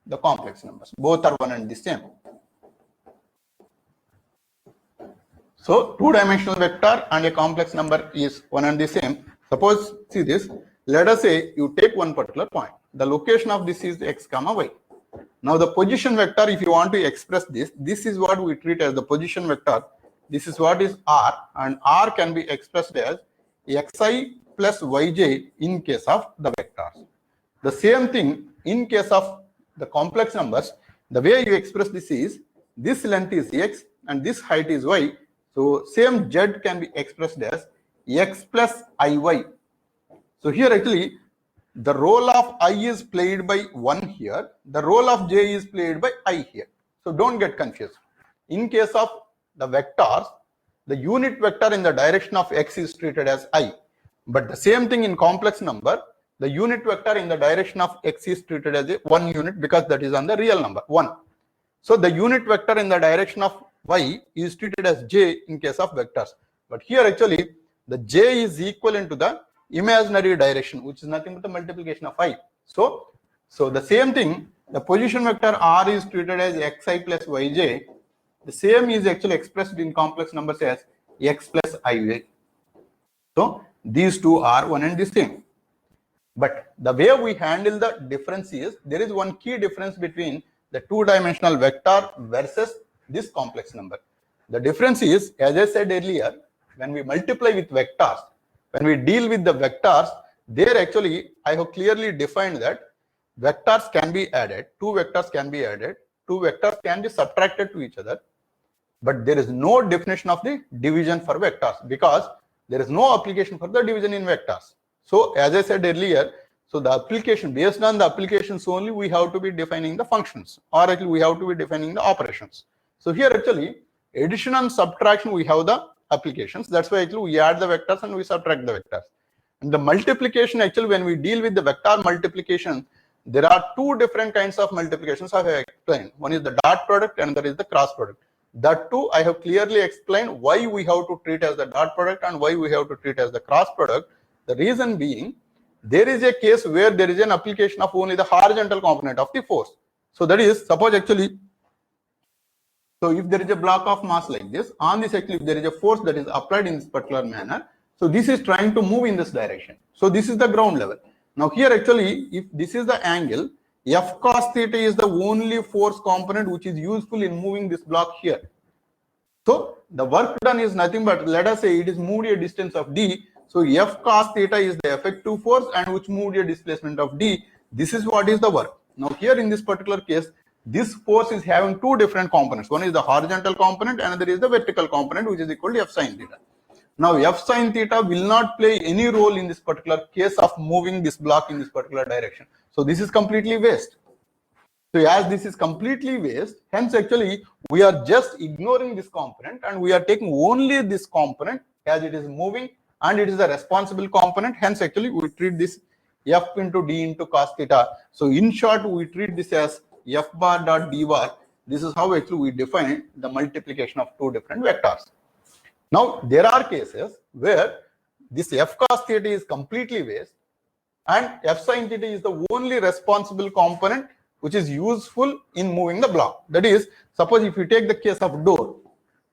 the complex numbers, both are one and the same. So two-dimensional vector and a complex number is one and the same. Suppose, see this, let us say you take one particular point. The location of this is x comma y. Now the position vector, if you want to express this, this is what we treat as the position vector. This is what is r, and r can be expressed as xi plus yj in case of the vectors. The same thing in case of the complex numbers, the way you express this is, this length is x and this height is y. So same z can be expressed as x plus iy. So here actually the role of I is played by 1 here, the role of j is played by I here. So don't get confused. In case of the vectors, the unit vector in the direction of x is treated as I. But the same thing in complex number, the unit vector in the direction of x is treated as a 1 unit because that is on the real number 1. So the unit vector in the direction of y is treated as j in case of vectors. But here actually the j is equivalent to the imaginary direction, which is nothing but the multiplication of I. So the same thing, the position vector r is treated as xi plus yj. The same is actually expressed in complex numbers as x plus iy. So these two are one and the same. But the way we handle the difference is, there is one key difference between the two-dimensional vector versus this complex number. The difference is, as I said earlier, when we multiply with vectors, when we deal with the vectors, there actually I have clearly defined that vectors can be added, two vectors can be added, two vectors can be subtracted to each other, but there is no definition of the division for vectors because there is no application for the division in vectors. So as I said earlier, so the application, based on the applications only, we have to be defining the functions, or actually we have to be defining the operations. So here actually addition and subtraction, we have the applications. That's why actually we add the vectors and we subtract the vectors. And the multiplication, actually when we deal with the vector multiplication, there are two different kinds of multiplications I have explained. One is the dot product and another is the cross product. That too I have clearly explained why we have to treat as the dot product and why we have to treat as the cross product. The reason being, there is a case where there is an application of only the horizontal component of the force. So that is, suppose actually, so if there is a block of mass like this, on this actually if there is a force that is applied in this particular manner, so this is trying to move in this direction. So this is the ground level. Now here actually, if this is the angle, F cos theta is the only force component which is useful in moving this block here. So the work done is nothing but, let us say it is moved a distance of d. So F cos theta is the effective force and which moved a displacement of d. This is what is the work. Now here in this particular case, this force is having two different components. One is the horizontal component, another is the vertical component, which is equal to F sin theta. Now F sin theta will not play any role in this particular case of moving this block in this particular direction. So this is completely waste. So as this is completely waste, hence actually we are just ignoring this component and we are taking only this component as it is moving and it is a responsible component. Hence actually we treat this F into D into cos theta. So in short, we treat this as F bar dot D bar. This is how actually we define the multiplication of two different vectors. Now there are cases where this F cos theta is completely waste and F sin theta is the only responsible component which is useful in moving the block. That is, suppose if you take the case of door.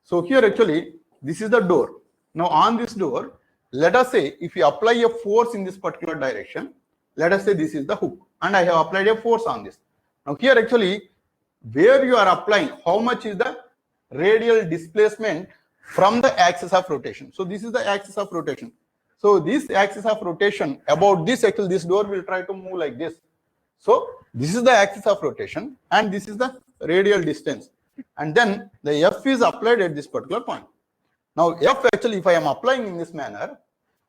So here actually, this is the door. Now on this door, let us say if you apply a force in this particular direction, let us say this is the hook and I have applied a force on this. Now here actually, where you are applying, how much is the radial displacement from the axis of rotation. So this is the axis of rotation. So this axis of rotation, about this actually, this door will try to move like this. So this is the axis of rotation and this is the radial distance. And then the F is applied at this particular point. Now F actually, if I am applying in this manner,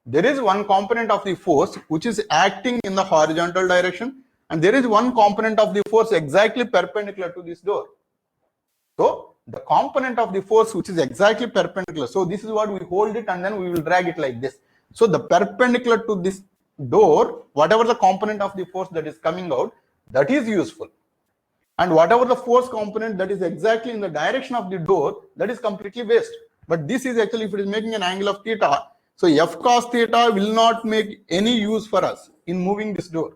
there is one component of the force which is acting in the horizontal direction and there is one component of the force exactly perpendicular to this door. So the component of the force which is exactly perpendicular. So this is what we hold it and then we will drag it like this. So the perpendicular to this door, whatever the component of the force that is coming out, that is useful. And whatever the force component that is exactly in the direction of the door, that is completely waste. But this is actually, if it is making an angle of theta, so F cos theta will not make any use for us in moving this door.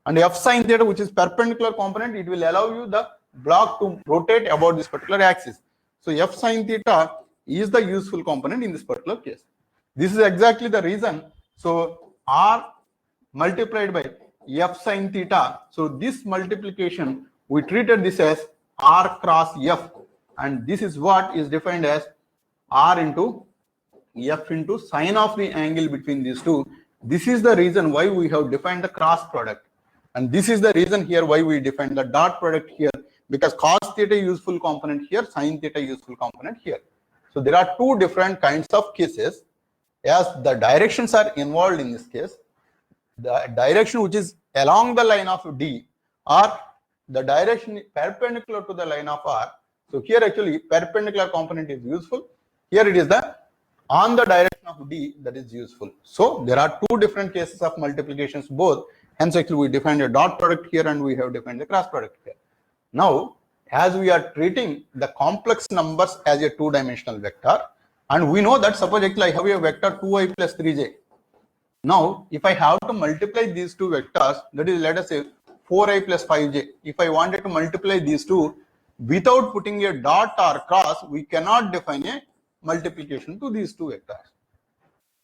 And F sin theta, which is perpendicular component, it will allow you the block to rotate about this particular axis. So F sin theta is the useful component in this particular case. This is exactly the reason. So R multiplied by F sin theta. So this multiplication, we treated this as R cross F. And this is what is defined as R into F into sine of the angle between these two. This is the reason why we have defined the cross product. And this is the reason here why we define the dot product here, because cos theta useful component here, sin theta useful component here. So there are two different kinds of cases. As the directions are involved in this case, the direction which is along the line of D or the direction perpendicular to the line of R. So here actually perpendicular component is useful. Here it is the on the direction of D that is useful. So there are two different cases of multiplications both. Hence actually we defined a dot product here and we have defined the cross product here. Now as we are treating the complex numbers as a two-dimensional vector, and we know that suppose actually I have a vector 2i plus 3j. Now if I have to multiply these two vectors, that is let us say 4i plus 5j. If I wanted to multiply these two without putting a dot or cross, we cannot define a multiplication to these two vectors.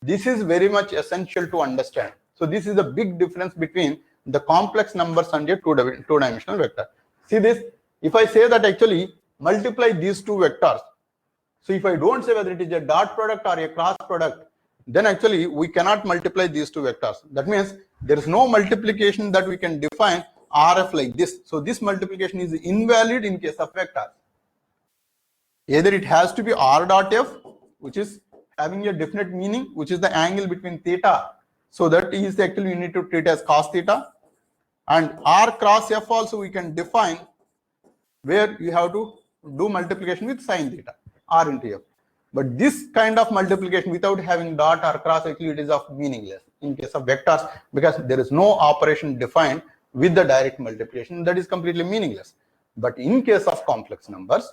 This is very much essential to understand. So this is the big difference between the complex numbers and a two-dimensional vector. See this, if I say that actually multiply these two vectors, so if I don't say whether it is a dot product or a cross product, then actually we cannot multiply these two vectors. That means there is no multiplication that we can define RF like this. So this multiplication is invalid in case of vectors. Either it has to be R dot F, which is having a definite meaning, which is the angle between theta. So that is actually you need to treat as cos theta. And R cross F also we can define where you have to do multiplication with sin theta, R into F. But this kind of multiplication without having dot or cross, actually it is of meaningless in case of vectors, because there is no operation defined with the direct multiplication, that is completely meaningless. But in case of complex numbers,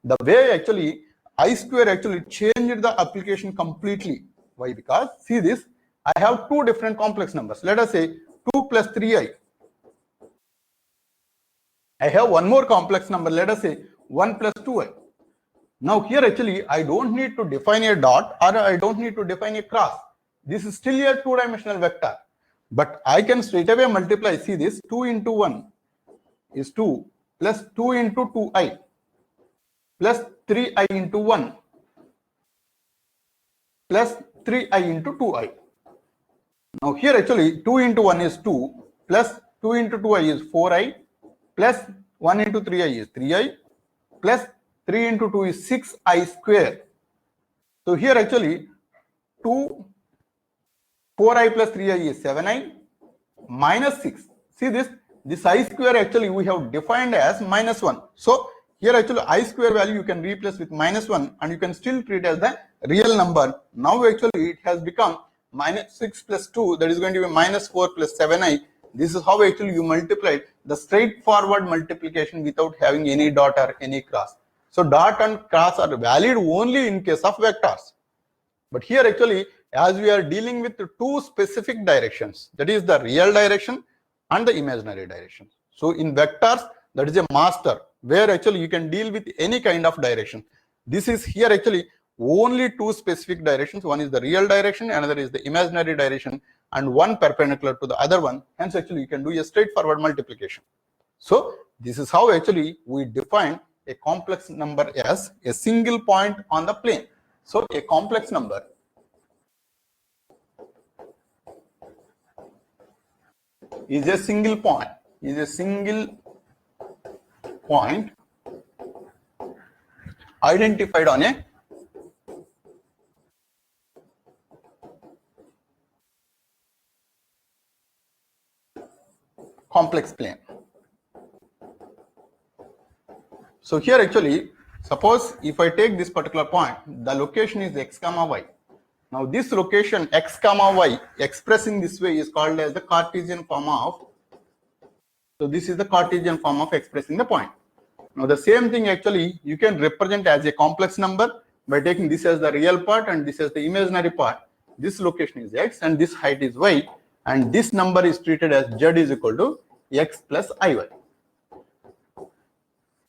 the way actually I square actually changed the application completely. Why? Because see this, I have two different complex numbers. Let us say 2 plus 3i. I have one more complex number. Let us say 1 plus 2i. Now here actually I don't need to define a dot or I don't need to define a cross. This is still a two-dimensional vector. But I can straight away multiply. See this, 2 into 1. is 2 plus 2 into 2i plus 3i into 1 plus 3i into 2i. Now here actually 2 into 1 is 2 plus 2 into 2i is 4i plus 1 into 3i is 3i plus 3 into 2 is 6i square. So here actually 4i plus 3i is 7i minus 6. See this I square actually we have defined as minus 1. So here actually I square value you can replace with minus 1 and you can still treat as the real number. Now actually it has become minus 6 plus 2, that is going to be minus 4 plus 7i. This is how actually you multiply the straightforward multiplication without having any dot or any cross. So dot and cross are valid only in case of vectors. But here actually as we are dealing with two specific directions, that is the real direction and the imaginary direction. So in vectors, that is a master where actually you can deal with any kind of direction. This is here actually only two specific directions. One is the real direction, another is the imaginary direction, and one perpendicular to the other one. Hence actually you can do a straightforward multiplication. So this is how actually we define a complex number as a single point on the plane. So a complex number is a single point, identified on a complex plane. So here actually, suppose if I take this particular point, the location is x comma y. Now this location x comma y expressing this way is called as the Cartesian form of, so this is the Cartesian form of expressing the point. Now the same thing actually you can represent as a complex number by taking this as the real part and this as the imaginary part. This location is x and this height is y, and this number is treated as z is equal to x plus iy.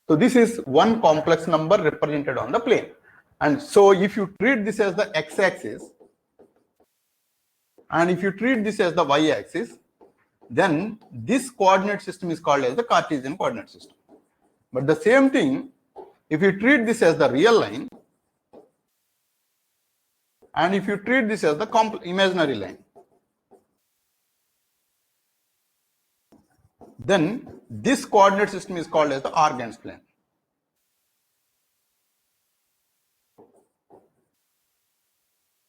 So this is one complex number represented on the plane. And so if you treat this as the x-axis and if you treat this as the y-axis, then this coordinate system is called as the Cartesian coordinate system. But the same thing, if you treat this as the real line and if you treat this as the imaginary line, then this coordinate system is called as the Argand's plane.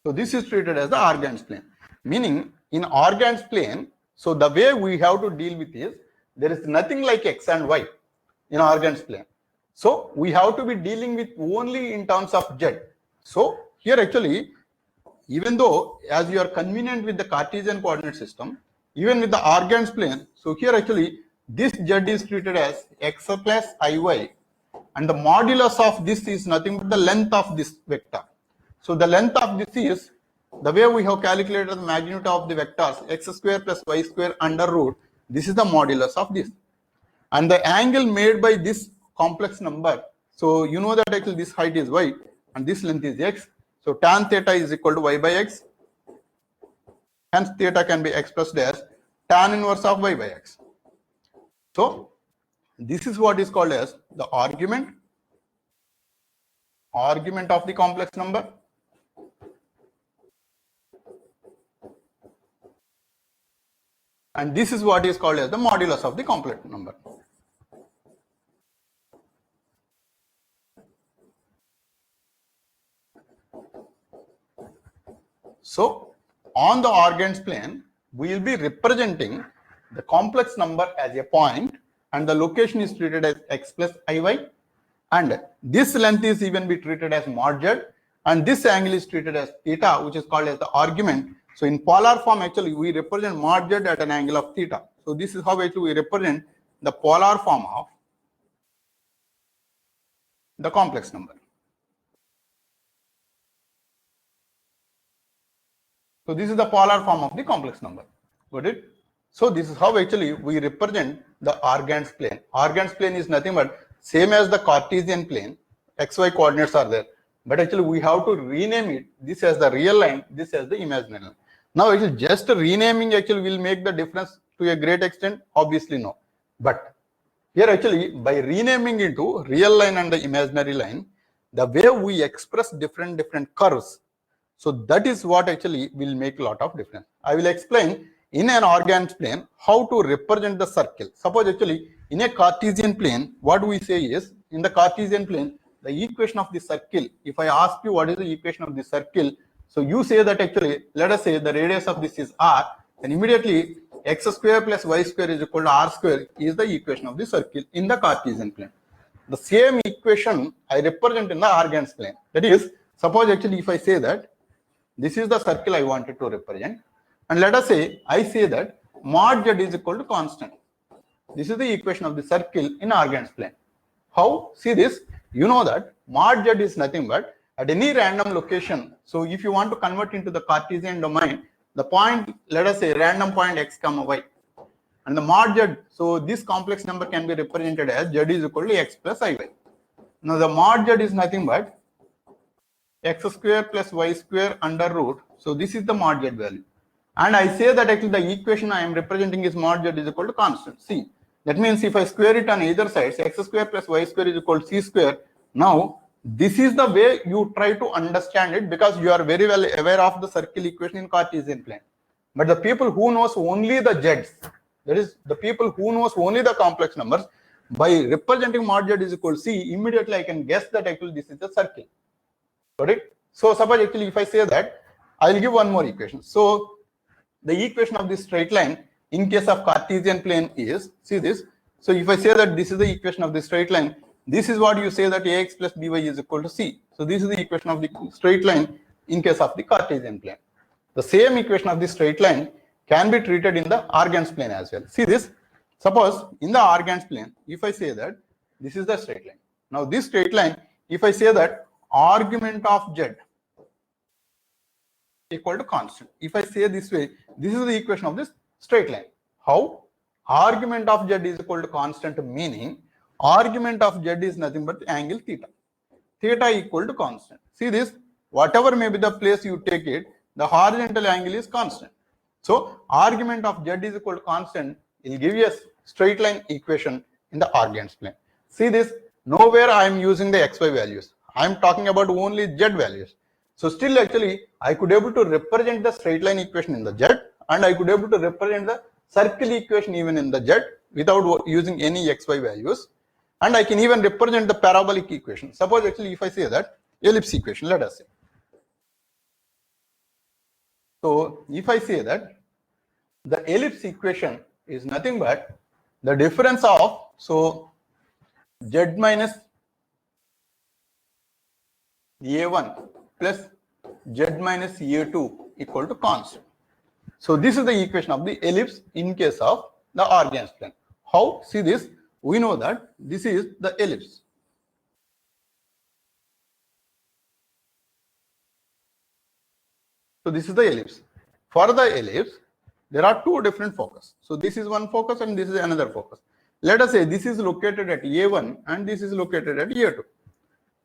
So this is treated as the Argand's plane. Meaning in Argand's plane, so the way we have to deal with is, there is nothing like x and y in Argand's plane. So we have to be dealing with only in terms of z. So here actually, even though as you are convenient with the Cartesian coordinate system, even with the Argand's plane, so here actually this z is treated as x plus iy, and the modulus of this is nothing but the length of this vector. So the length of this is, the way we have calculated the magnitude of the vectors, x square plus y square under root, this is the modulus of this. And the angle made by this complex number, so you know that actually this height is y and this length is x. So tan theta is equal to y by x. Hence theta can be expressed as tan inverse of y by x. So this is what is called as the argument of the complex number. And this is what is called as the modulus of the complex number. So on the Argand's plane, we will be representing the complex number as a point and the location is treated as x plus iy, and this length is even be treated as mod z, and this angle is treated as theta, which is called as the argument. So in polar form actually we represent mod z at an angle of theta. So this is how actually we represent the polar form of the complex number. So this is the polar form of the complex number. Got it? So this is how actually we represent the Argand's plane. Argand's plane is nothing but same as the Cartesian plane. XY coordinates are there, but actually we have to rename it. This as the real line, this as the imaginary line. Now actually just renaming actually will make the difference to a great extent. Obviously no, but Here actually, by renaming into real line and the imaginary line, the way we express different curves, so that is what actually will make a lot of difference. I will explain in an organic plane how to represent the circle. Suppose actually in a Cartesian plane, what we say is, in the Cartesian plane, the equation of the circle, if I ask you what is the equation of the circle, so you say that actually, let us say the radius of this is r, and immediately x square plus y square is equal to r square is the equation of the circle in the Cartesian plane. The same equation I represent in the organic plane. That is, suppose actually if I say that this is the circle I wanted to represent, and let us say I say that mod z is equal to constant. This is the equation of the circle in organic plane. How? See this, you know that mod z is nothing but at any random location. So if you want to convert into the Cartesian domain, the point, let us say random point x comma y, and the mod z, so this complex number can be represented as z is equal to x plus iy. Now the mod z is nothing but x square plus y square under root. So this is the mod z value. And I say that actually the equation I am representing is mod z is equal to constant. See, that means if I square it on either side, x square plus y square is equal to c square. Now, this is the way you try to understand it, because you are very well aware of the circle equation in Cartesian plane. But the people who knows only the z's, that is the people who knows only the complex numbers, by representing mod z is equal to c, immediately I can guess that actually this is the circle. Got it? So suppose actually if I say that, I will give one more equation. So the equation of this straight line in case of Cartesian plane is, see this. So if I say that this is the equation of the straight line, this is what you say that ax plus by is equal to c. So this is the equation of the straight line in case of the Cartesian plane. The same equation of the straight line can be treated in the Argand's plane as well. See this. Suppose in the Argand's plane, if I say that this is the straight line. Now this straight line, if I say that argument of z equal to constant. If I say this way, this is the equation of this straight line. How? Argument of z is equal to constant, meaning argument of z is nothing but angle theta. Theta equal to constant. See this, whatever may be the place you take it, the horizontal angle is constant. So argument of z is equal to constant will give you a straight line equation in the Argand's plane. See this, nowhere I am using the xy values. I am talking about only z values. So still actually I could able to represent the straight line equation in the z, and I could able to represent the circle equation even in the z without using any xy values. And I can even represent the parabolic equation. Suppose actually if I say that ellipse equation, let us say. So if I say that the ellipse equation is nothing but the difference of, so z minus a1 plus z minus a2 equal to constant. So this is the equation of the ellipse in case of the Argand's plane. How? See this, we know that this is the ellipse. So this is the ellipse. For the ellipse, there are two different focus. So this is one focus and this is another focus. Let us say this is located at a1 and this is located at a2.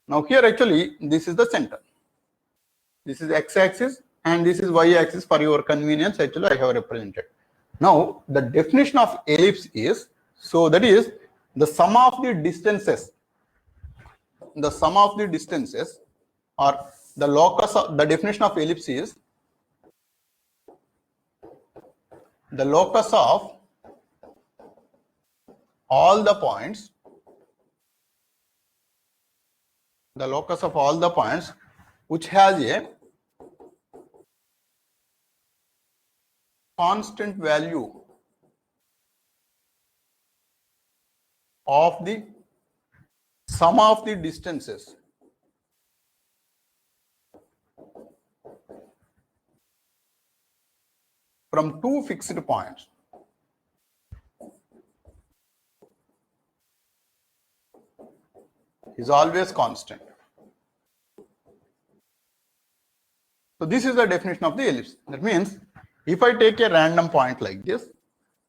Now here actually this is the center. This is x-axis and this is y-axis. For your convenience, actually I have represented. Now the definition of ellipse is, so that is the sum of the distances. The sum of the distances, or the locus of the definition of ellipse is the locus of all the points, the locus of all the points which has a constant value of the sum of the distances from two fixed points. Is always constant. So this is the definition of the ellipse. That means if I take a random point like this,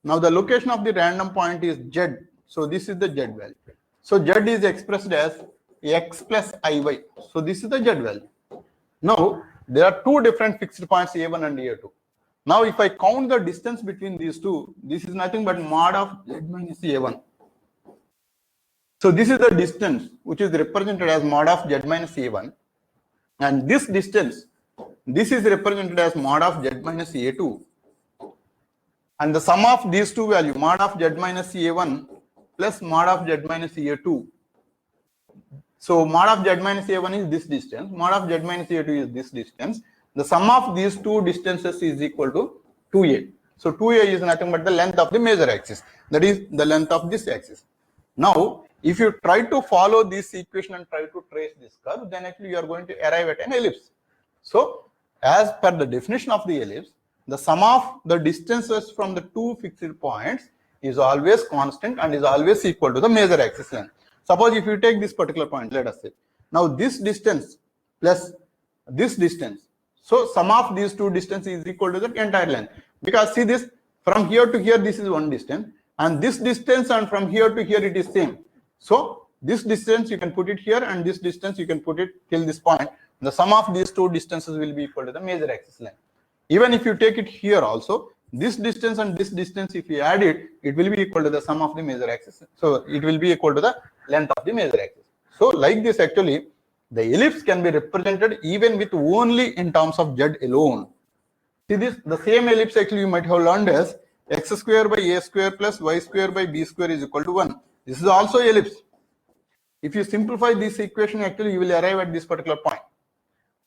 now the location of the random point is z. So this is the z value. So z is expressed as x plus iy. So this is the z value. Now there are two different fixed points, a1 and a2. Now if I count the distance between these two, this is nothing but mod of z minus a1. So this is the distance which is represented as mod of z minus a1, and this distance, this is represented as mod of z minus a2, and the sum of these two values, mod of z minus a1 plus mod of z minus a2. So mod of z minus a1 is this distance, mod of z minus a2 is this distance. The sum of these two distances is equal to 2a. So 2a is nothing but the length of the major axis, that is the length of this axis. Now, if you try to follow this equation and try to trace this curve, then actually you are going to arrive at an ellipse. So, as per the definition of the ellipse, the sum of the distances from the two fixed points is always constant and is always equal to the major axis length. Suppose if you take this particular point, let us say, now this distance plus this distance, so sum of these two distances is equal to the entire length. Because see this, from here to here, this is one distance, and this distance and from here to here it is same. So this distance you can put it here, and this distance you can put it till this point. The sum of these two distances will be equal to the major axis length. Even if you take it here also, this distance and this distance, if you add it, it will be equal to the sum of the major axis. So it will be equal to the length of the major axis. So like this, actually, the ellipse can be represented even with only in terms of z alone. See this, the same ellipse actually you might have learned as x square by a square plus y square by b square is equal to 1. This is also ellipse. If you simplify this equation, actually you will arrive at this particular point.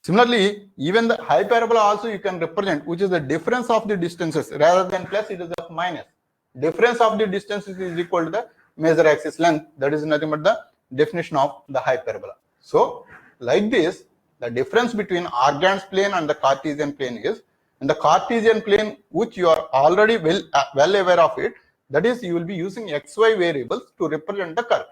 Similarly, even the hyperbola also you can represent, which is the difference of the distances. Rather than plus, it is a minus. Difference of the distances is equal to the major axis length. That is nothing but the definition of the hyperbola. So, like this, the difference between Argand's plane and the Cartesian plane is, in the Cartesian plane, which you are already well aware of it, that is, you will be using xy variables to represent the curve.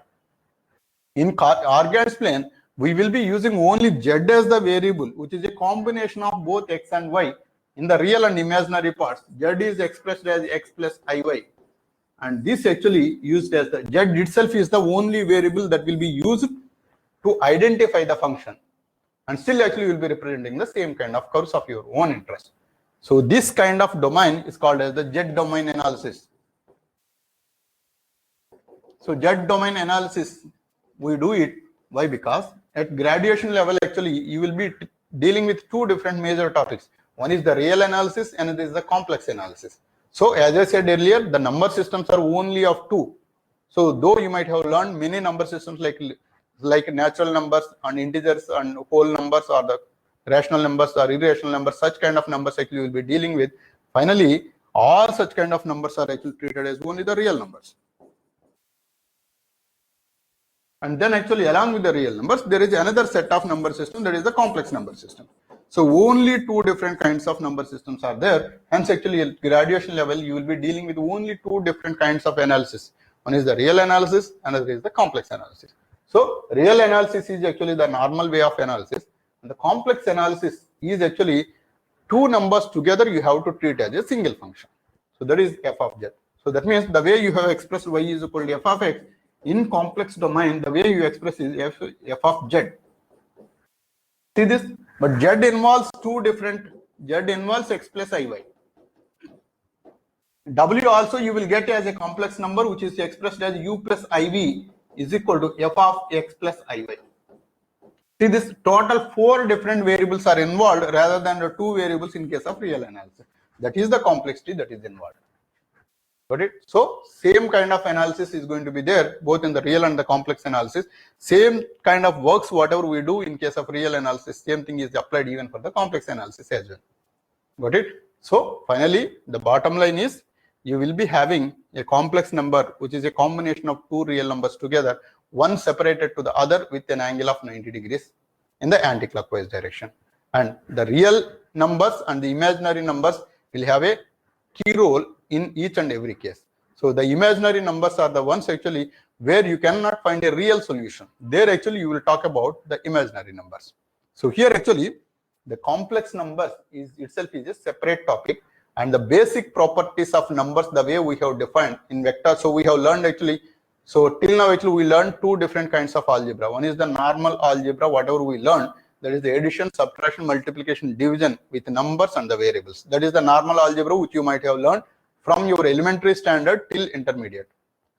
In Argand's plane, we will be using only z as the variable, which is a combination of both x and y. In the real and imaginary parts, z is expressed as x plus iy. And this actually used as the z itself is the only variable that will be used to identify the function. And still actually you will be representing the same kind of curves of your own interest. So this kind of domain is called as the z domain analysis. So z domain analysis, we do it. Why? Because at graduation level, actually, you will be dealing with two different major topics. One is the real analysis and it is the complex analysis. So as I said earlier, the number systems are only of two. So though you might have learned many number systems like natural numbers and integers and whole numbers, or the rational numbers or irrational numbers, such kind of numbers actually you will be dealing with. Finally, all such kind of numbers are actually treated as only the real numbers. And then actually along with the real numbers, there is another set of number system, that is the complex number system. So only two different kinds of number systems are there. Hence actually at graduation level, you will be dealing with only two different kinds of analysis. One is the real analysis, another is the complex analysis. So real analysis is actually the normal way of analysis. And the complex analysis is actually two numbers together you have to treat as a single function. So that is f of z. So that means the way you have expressed y is equal to f of x, in complex domain, the way you express is f of z. See this? But z involves two different, z involves x plus iy. W also you will get as a complex number, which is expressed as u plus iv is equal to f of x plus iy. See this, total 4 different variables are involved rather than the 2 variables in case of real analysis. That is the complexity that is involved. Got it? So same kind of analysis is going to be there both in the real and the complex analysis. Same kind of works whatever we do in case of real analysis, same thing is applied even for the complex analysis as well. Got it? So finally, the bottom line is you will be having a complex number which is a combination of two real numbers together, one separated to the other with an angle of 90 degrees in the anti-clockwise direction. And the real numbers and the imaginary numbers will have a key role in each and every case. So the imaginary numbers are the ones actually where you cannot find a real solution. There actually you will talk about the imaginary numbers. So here actually the complex numbers is itself is a separate topic, and the basic properties of numbers the way we have defined in vector. So we have learned actually, so till now actually we learned two different kinds of algebra. One is the normal algebra, whatever we learned, that is the addition, subtraction, multiplication, division with numbers and the variables. That is the normal algebra which you might have learned from your elementary standard till intermediate.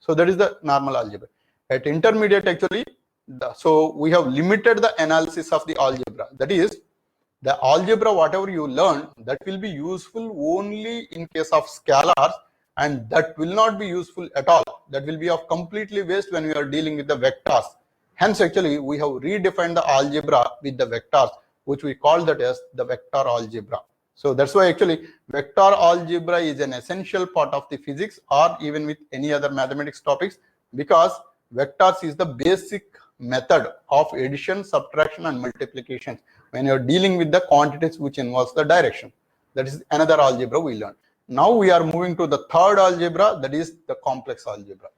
So that is the normal algebra. At intermediate, actually, so we have limited the analysis of the algebra. That is, the algebra, whatever you learn, that will be useful only in case of scalars, and that will not be useful at all. That will be of completely waste when we are dealing with the vectors. Hence, actually, we have redefined the algebra with the vectors, which we call that as the vector algebra. So that's why actually vector algebra is an essential part of the physics or even with any other mathematics topics, because vectors is the basic method of addition, subtraction and multiplication when you're dealing with the quantities which involves the direction. That is another algebra we learned. Now we are moving to the third algebra, that is the complex algebra.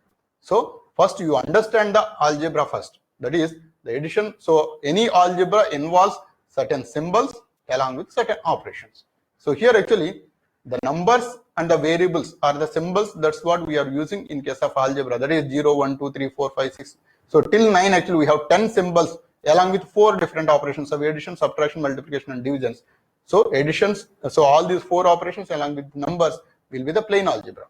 So first you understand the algebra first, that is the addition. So any algebra involves certain symbols along with certain operations. So here actually the numbers and the variables are the symbols. That's what we are using in case of algebra. That is 0, 1, 2, 3, 4, 5, 6. So till 9 actually we have 10 symbols along with 4 different operations of addition, subtraction, multiplication and divisions. So additions, so all these 4 operations along with numbers will be the plain algebra.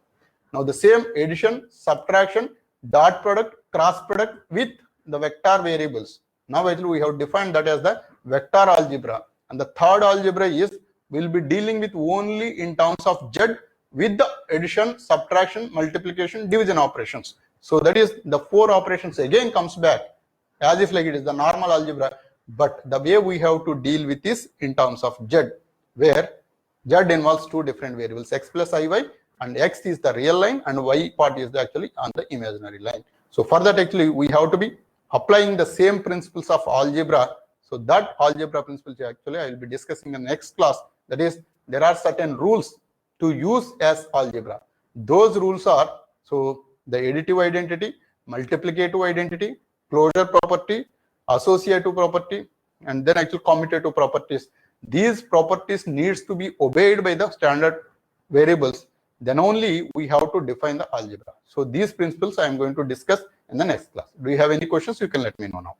Now the same addition, subtraction, dot product, cross product with the vector variables. Now actually we have defined that as the vector algebra. And the third algebra is, we'll be dealing with only in terms of Z with the addition, subtraction, multiplication, division operations. So that is the 4 operations again comes back as if like it is the normal algebra, but the way we have to deal with is in terms of Z, where Z involves 2 different variables, x plus iy, and x is the real line and y part is actually on the imaginary line. So for that actually we have to be applying the same principles of algebra. So that algebra principles actually I will be discussing in the next class. That is, there are certain rules to use as algebra. Those rules are, so the additive identity, multiplicative identity, closure property, associative property, and then actual commutative properties. These properties needs to be obeyed by the standard variables. Then only we have to define the algebra. So these principles I am going to discuss in the next class. Do you have any questions? You can let me know now.